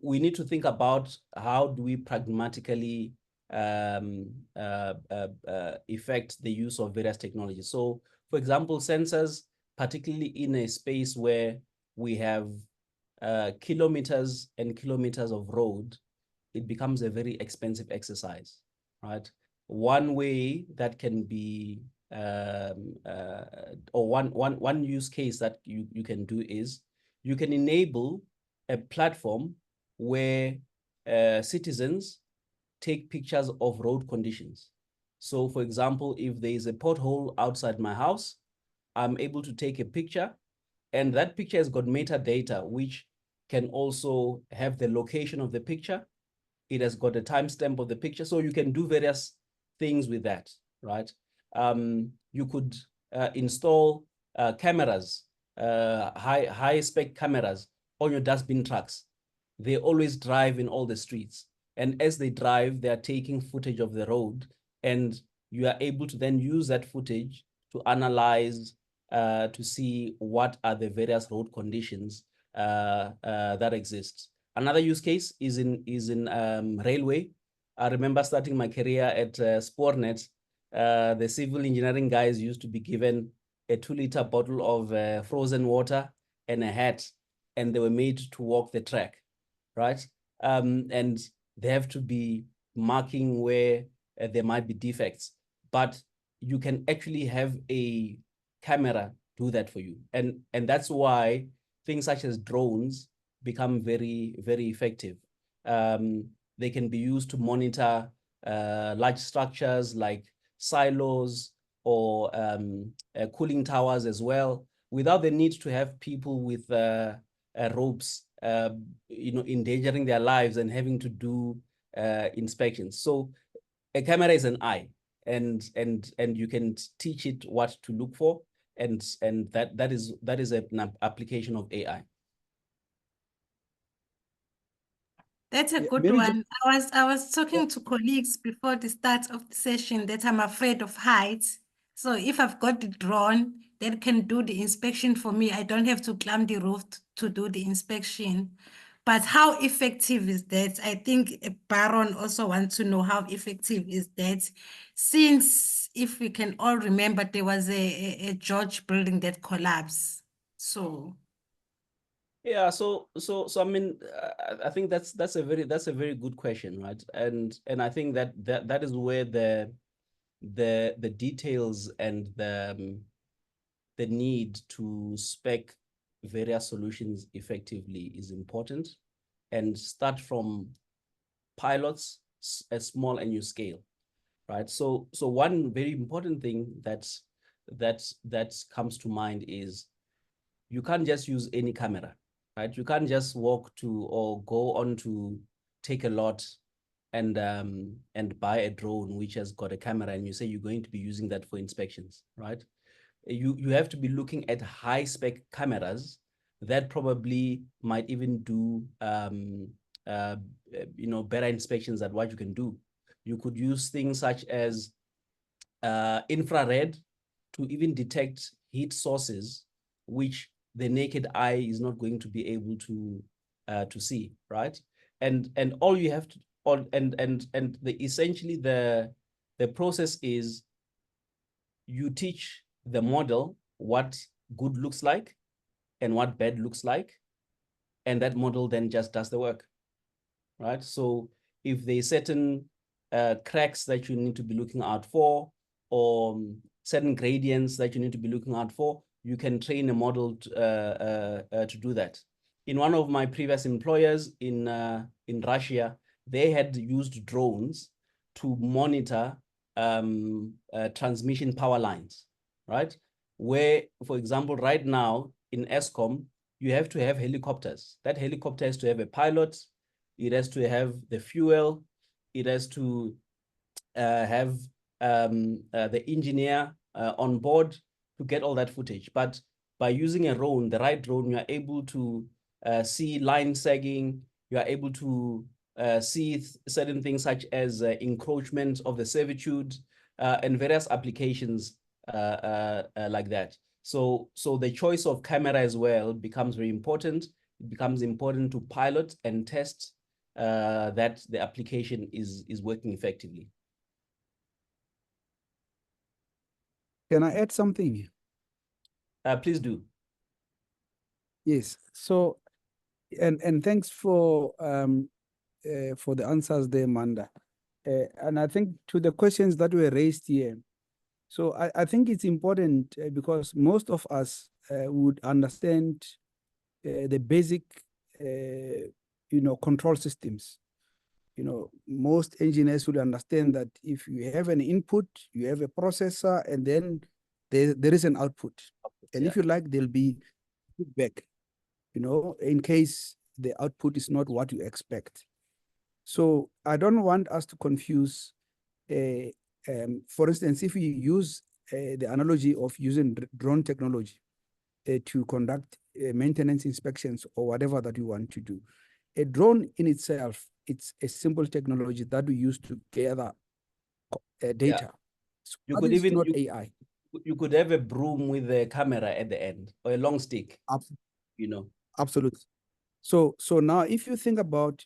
Speaker 3: we need to think about how do we pragmatically affect the use of various technologies. So, for example, sensors, particularly in a space where we have kilometers and kilometers of road, it becomes a very expensive exercise, right? One way that can be, or one use case that you can do is you can enable a platform where citizens take pictures of road conditions. So for example, if there is a pothole outside my house, I'm able to take a picture, and that picture has got metadata, which can also have the location of the picture. It has got a timestamp of the picture. So you can do various things with that, right? You could install cameras, high spec cameras on your dustbin trucks. They always drive in all the streets. And as they drive, they are taking footage of the road, and you are able to then use that footage to analyze, to see what are the various road conditions that exist. Another use case is in railway. I remember starting my career at Spornet. The civil engineering guys used to be given a 2-liter bottle of frozen water and a hat, and they were made to walk the track, right? And they have to be marking where there might be defects, but you can actually have a camera do that for you. And that's why things such as drones become very, very effective. They can be used to monitor large structures like silos or cooling towers as well, without the need to have people with ropes, endangering their lives and having to do inspections. So a camera is an eye, and you can teach it what to look for, and that is an application of AI.
Speaker 1: That's a
Speaker 2: Yeah,
Speaker 1: good
Speaker 2: maybe
Speaker 1: one. I was talking to colleagues before the start of the session that I'm afraid of heights. So if I've got the drone that can do the inspection for me, I don't have to climb the roof to do the inspection. But how effective is that? I think Baron also wants to know how effective is that, since if we can all remember, there was a George building that collapsed. So
Speaker 3: Yeah, so I mean, I think that's a very good question, right? And I think that is where the details and the need to spec various solutions effectively is important, and start from pilots at small and new scale, right? So one very important thing that comes to mind is you can't just use any camera, right? You can't just walk to or go on to Take a Lot and buy a drone which has got a camera and you say you're going to be using that for inspections, right? You have to be looking at high spec cameras that probably might even do better inspections than what you can do. You could use things such as infrared to even detect heat sources, which the naked eye is not going to be able to see, right? And all you have to, essentially the process is you teach the model what good looks like and what bad looks like, and that model then just does the work, right? So if there's certain cracks that you need to be looking out for, or certain gradients that you need to be looking out for, you can train a model to do that. In one of my previous employers in Russia, they had used drones to monitor transmission power lines, right? Where, for example, right now in ESCOM, you have to have helicopters. That helicopter has to have a pilot, it has to have the fuel, it has to have the engineer on board to get all that footage. But by using a drone, the right drone, you are able to see line sagging, you are able to see certain things such as encroachment of the servitude and various applications like that. So the choice of camera as well becomes very important. It becomes important to pilot and test that the application is working effectively.
Speaker 2: Can I add something?
Speaker 3: Please do.
Speaker 2: Yes. So, and thanks for the answers there, Maanda. And I think to the questions that were raised here, so I think it's important because most of us would understand the basic, control systems. Most engineers would understand that if you have an input, you have a processor, and then there is an output. And if you like, there'll be feedback, in case the output is not what you expect. So I don't want us to confuse, for instance, if we use the analogy of using drone technology to conduct maintenance inspections or whatever that you want to do. A drone in itself, it's a simple technology that we use to gather data.
Speaker 3: Yeah.
Speaker 2: So
Speaker 3: You
Speaker 2: that
Speaker 3: could
Speaker 2: is
Speaker 3: even
Speaker 2: not AI.
Speaker 3: You could have a broom with a camera at the end, or a long stick.
Speaker 2: Absolutely. Absolutely. So now if you think about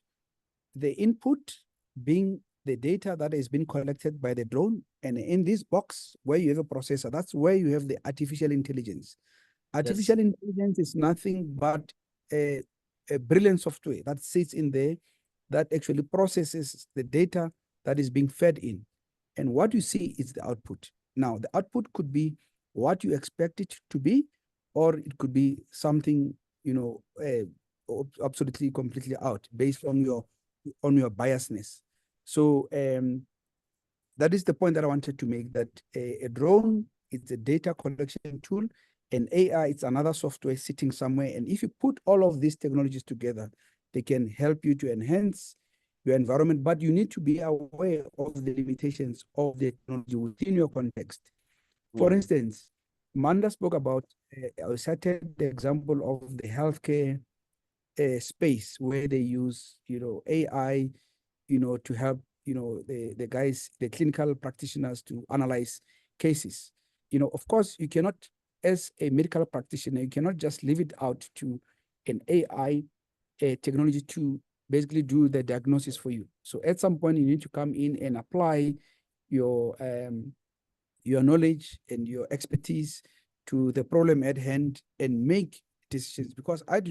Speaker 2: the input being the data that has been collected by the drone. And in this box where you have a processor, that's where you have the artificial intelligence. Artificial intelligence is nothing but a brilliant software that sits in there that actually processes the data that is being fed in. And what you see is the output. Now, the output could be what you expect it to be, or it could be something, absolutely completely out based on your biasness. So that is the point that I wanted to make, that a drone is a data collection tool, and AI is another software sitting somewhere. And if you put all of these technologies together, they can help you to enhance your environment, but you need to be aware of the limitations of the technology within your context. For instance, Maanda spoke about, I cited the example of the healthcare space where they use, AI, to help, the guys, the clinical practitioners to analyze cases. Of course, you cannot, as a medical practitioner, you cannot just leave it out to an AI technology to basically do the diagnosis for you. So at some point, you need to come in and apply your knowledge and your expertise to the problem at hand and make decisions, because I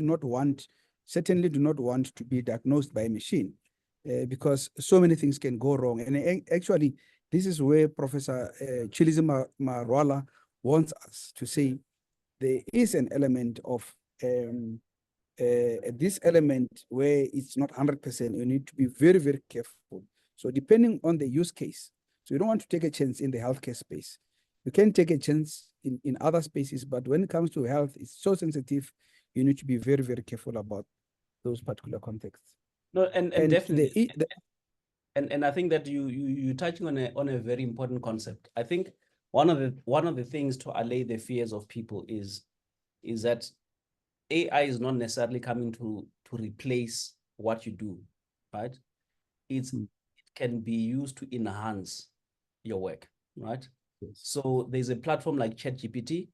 Speaker 2: certainly do not want to be diagnosed by a machine, because so many things can go wrong. And actually, this is where Professor Chilizi Marwala wants us to say there is an element of this element where it's not 100%. You need to be very, very careful. So depending on the use case, so you don't want to take a chance in the healthcare space. You can take a chance in other spaces, but when it comes to health, it's so sensitive. You need to be very, very careful about those particular contexts.
Speaker 3: No, and definitely. And I think that you're touching on a very important concept. I think one of the things to allay the fears of people is that AI is not necessarily coming to replace what you do, right? It can be used to enhance your work, right?
Speaker 2: Yes.
Speaker 3: So there's a platform like ChatGPT.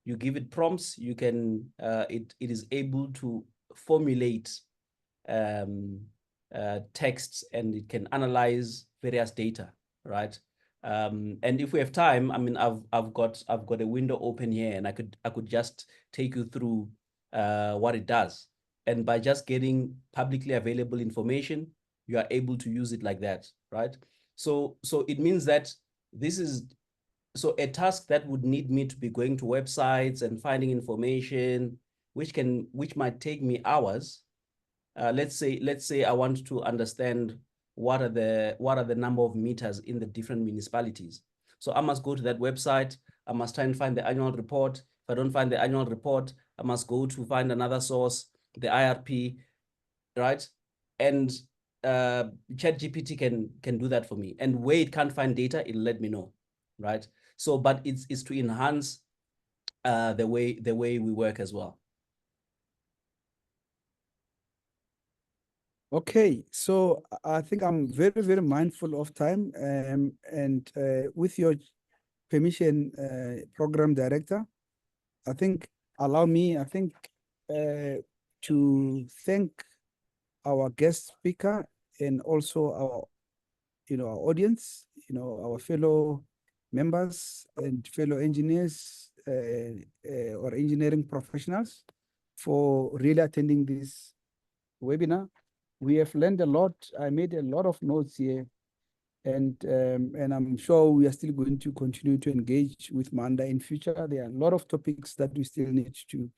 Speaker 3: You give it prompts, you can it is able to formulate texts, and it can analyze various data, right? And if we have time, I mean, I've got a window open here, and I could just take you through what it does. And by just getting publicly available information, you are able to use it like that, right? So it means that this is a task that would need me to be going to websites and finding information, which might take me hours. Let's say I want to understand what are the number of meters in the different municipalities. So I must go to that website. I must try and find the annual report. If I don't find the annual report, I must go to find another source, the IRP, right? And ChatGPT can do that for me. And where it can't find data, it'll let me know, right? So, but it's to enhance the way we work as well.
Speaker 2: Okay, so I think I'm very, very mindful of time, and with your permission, Program Director, I think, allow me, to thank our guest speaker and also our audience, our fellow members and fellow engineers or engineering professionals for really attending this webinar. We have learned a lot. I made a lot of notes here, and I'm sure we are still going to continue to engage with Maanda in future. There are a lot of topics that we still need to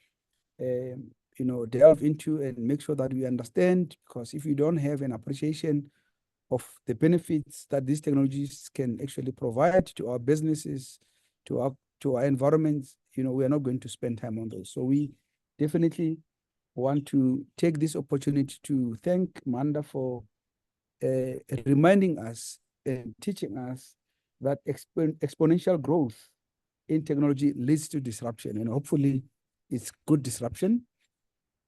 Speaker 2: delve into and make sure that we understand, because if you don't have an appreciation of the benefits that these technologies can actually provide to our businesses, to our environments, we are not going to spend time on those. So we definitely want to take this opportunity to thank Maanda for reminding us and teaching us that exponential growth in technology leads to disruption, and hopefully it's good disruption,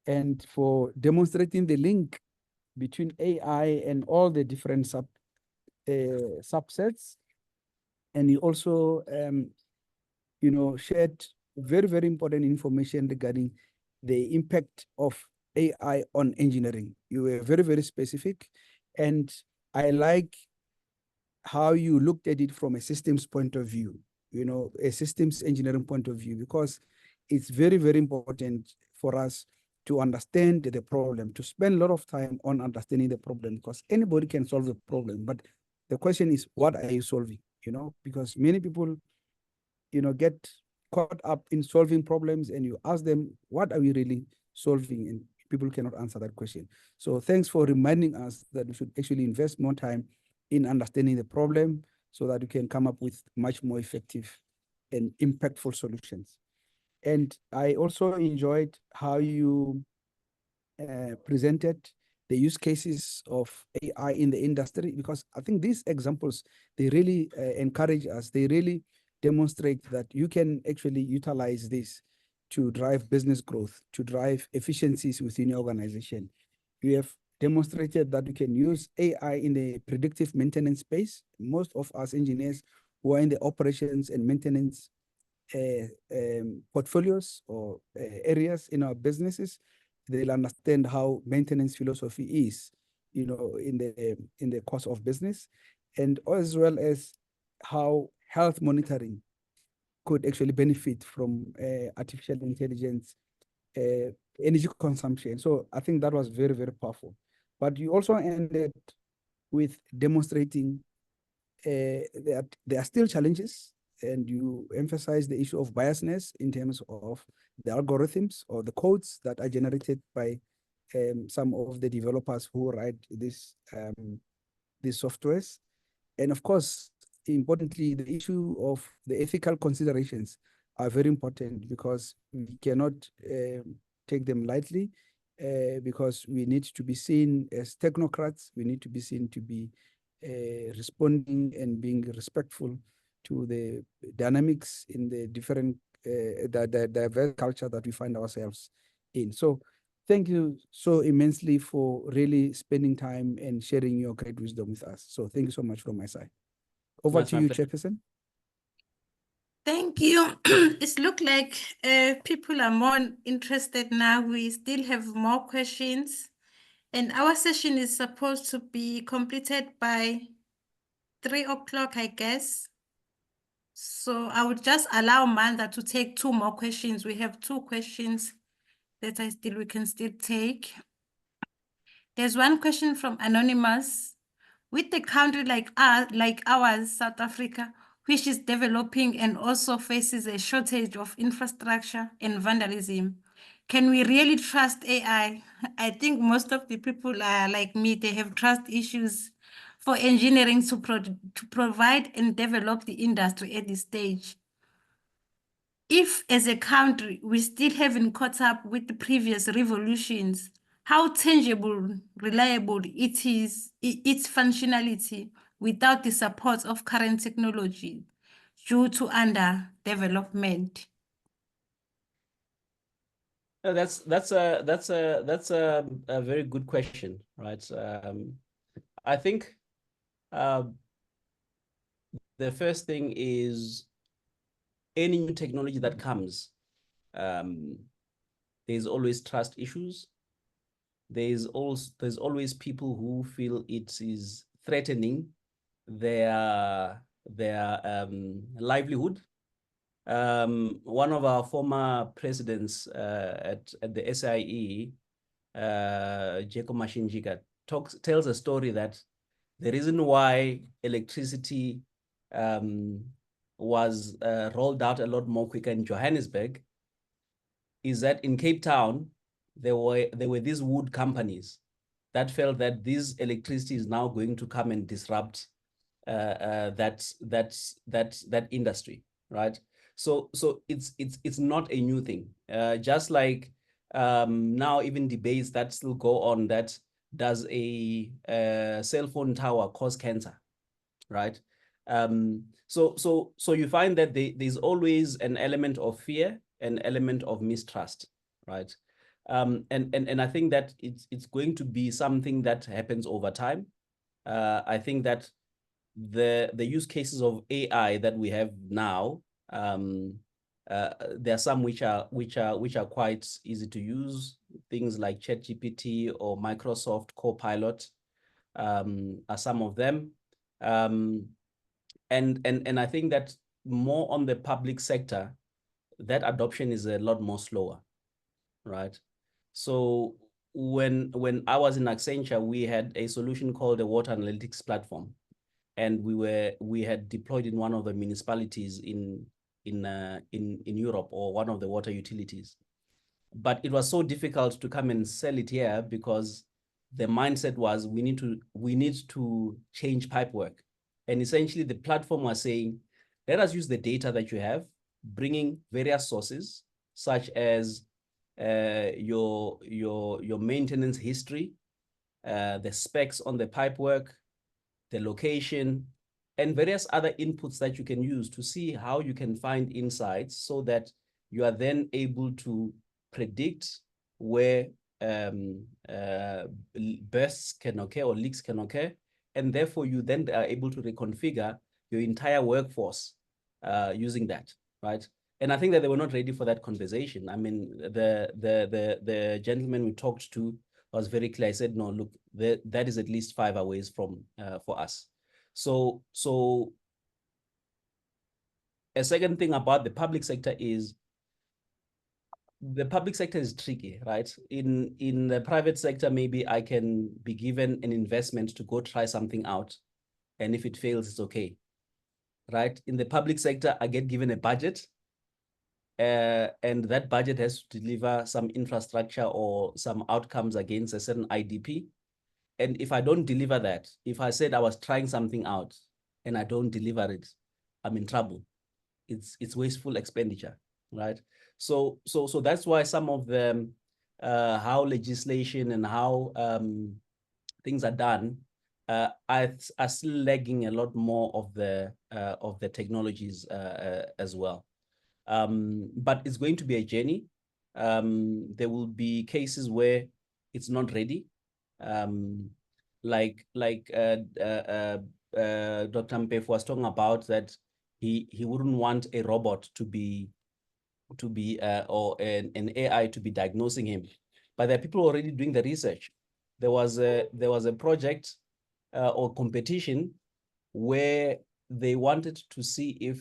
Speaker 2: and for demonstrating the link between AI and all the different subsets. And he also shared very, very important information regarding the impact of AI on engineering. You were very, very specific. And I like how you looked at it from a systems point of view, you know, a systems engineering point of view, because it's very, very important for us to understand the problem, to spend a lot of time on understanding the problem, because anybody can solve the problem. But the question is, what are you solving? You know, because many people, you know, get caught up in solving problems, and you ask them, what are we really solving? And people cannot answer that question. So thanks for reminding us that we should actually invest more time in understanding the problem so that we can come up with much more effective and impactful solutions. And I also enjoyed how you presented the use cases of AI in the industry, because I think these examples, they really encourage us. They really demonstrate that you can actually utilize this to drive business growth, to drive efficiencies within your organization. You have demonstrated that you can use AI in the predictive maintenance space. Most of us engineers who are in the operations and maintenance portfolios or areas in our businesses, they'll understand how maintenance philosophy is, you know, in the course of business, and as well as how health monitoring could actually benefit from artificial intelligence energy consumption. So I think that was very, very powerful. But you also ended with demonstrating that there are still challenges, and you emphasize the issue of biasness in terms of the algorithms or the codes that are generated by some of the developers who write these softwares. And of course, importantly, the issue of the ethical considerations are very important, because we cannot take them lightly, because we need to be seen as technocrats. We need to be seen to be responding and being respectful to the dynamics in the different, the diverse culture that we find ourselves in. So thank you so immensely for really spending time and sharing your great wisdom with us. So thank you so much from my side. Over
Speaker 3: That's
Speaker 2: to
Speaker 3: my
Speaker 2: you,
Speaker 3: pleasure.
Speaker 2: Chairperson.
Speaker 1: Thank you. It looks like people are more interested now. We still have more questions. And our session is supposed to be completed by 3 o'clock, I guess. So I would just allow Maanda to take 2 more questions. We have 2 questions that we can still take. There's one question from Anonymous. With a country like ours, South Africa, which is developing and also faces a shortage of infrastructure and vandalism, can we really trust AI? I think most of the people are like me, they have trust issues for engineering to provide and develop the industry at this stage. If, as a country, we still haven't caught up with the previous revolutions, how tangible, reliable it is, its functionality without the support of current technology due to underdevelopment?
Speaker 3: That's a very good question, right? I think the first thing is, any new technology that comes, there's always trust issues. There's always people who feel it is threatening their livelihood. One of our former presidents at the SAIEE, Jacob Mashinjika, tells a story that the reason why electricity was rolled out a lot more quicker in Johannesburg is that in Cape Town, there were these wood companies that felt that this electricity is now going to come and disrupt that industry, right? So it's not a new thing. Just like now, even debates that still go on, that does a cell phone tower cause cancer, right? So you find that there's always an element of fear, an element of mistrust, right? And I think that it's going to be something that happens over time. I think that the use cases of AI that we have now, there are some which are quite easy to use, things like ChatGPT or Microsoft Copilot. are some of them. And I think that more on the public sector, that adoption is a lot more slower, right? So when I was in Accenture, we had a solution called the water analytics platform, and we had deployed in one of the municipalities in Europe, or one of the water utilities. But it was so difficult to come and sell it here because the mindset was we need to change pipe work. And essentially the platform was saying, let us use the data that you have, bringing various sources such as your maintenance history, the specs on the pipe work, the location, and various other inputs that you can use to see how you can find insights, so that you are then able to predict where bursts can occur or leaks can occur. And therefore you then are able to reconfigure your entire workforce using that, right? And I think that they were not ready for that conversation. I mean, the gentleman we talked to was very clear. I said, no, look, that is at least 5 hours from for us. So a second thing about the public sector is the public sector is tricky, right? In the private sector, maybe I can be given an investment to go try something out, and if it fails, it's okay, right? In the public sector, I get given a budget, and that budget has to deliver some infrastructure or some outcomes against a certain IDP. And if I don't deliver that, if I said I was trying something out and I don't deliver it, I'm in trouble. It's wasteful expenditure, right? So that's why some of the how legislation and how things are done are still lagging a lot more of the technologies as well. But it's going to be a journey. There will be cases where it's not ready. Like Dr. Mpef was talking about, that he wouldn't want a robot to be or an AI to be diagnosing him. But there are people already doing the research. There was a project or competition where they wanted to see if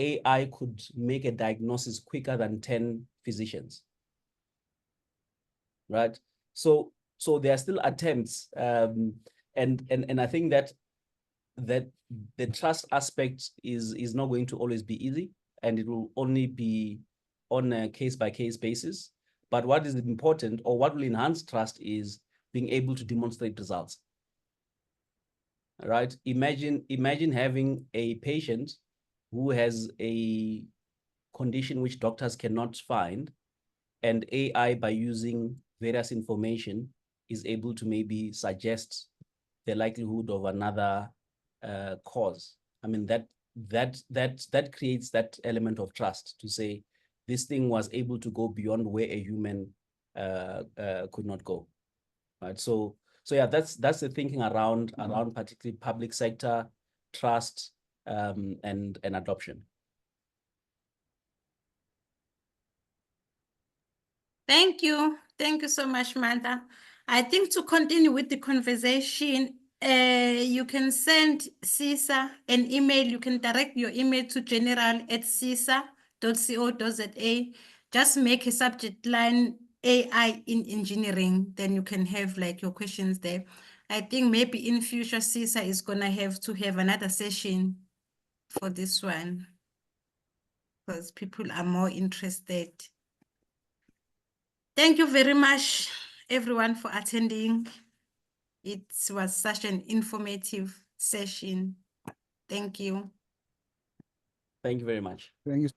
Speaker 3: AI could make a diagnosis quicker than 10 physicians, right? So there are still attempts, and I think that the trust aspect is not going to always be easy, and it will only be on a case-by-case basis. But what is important, or what will enhance trust, is being able to demonstrate results. Right? Imagine having a patient who has a condition which doctors cannot find, and AI, by using various information, is able to maybe suggest the likelihood of another cause. I mean, that creates that element of trust to say this thing was able to go beyond where a human could not go, right? So yeah, that's the thinking around particularly public sector trust and adoption.
Speaker 1: Thank you. Thank you so much, Maanda. I think to continue with the conversation, you can send CESA an email. You can direct your email to general@cesa.co.za. Just make a subject line AI in engineering. Then you can have like your questions there. I think maybe in future, CESA is going to have another session for this one, because people are more interested. Thank you very much, everyone, for attending. It was such an informative session. Thank you.
Speaker 3: Thank you very much.
Speaker 2: Thank you.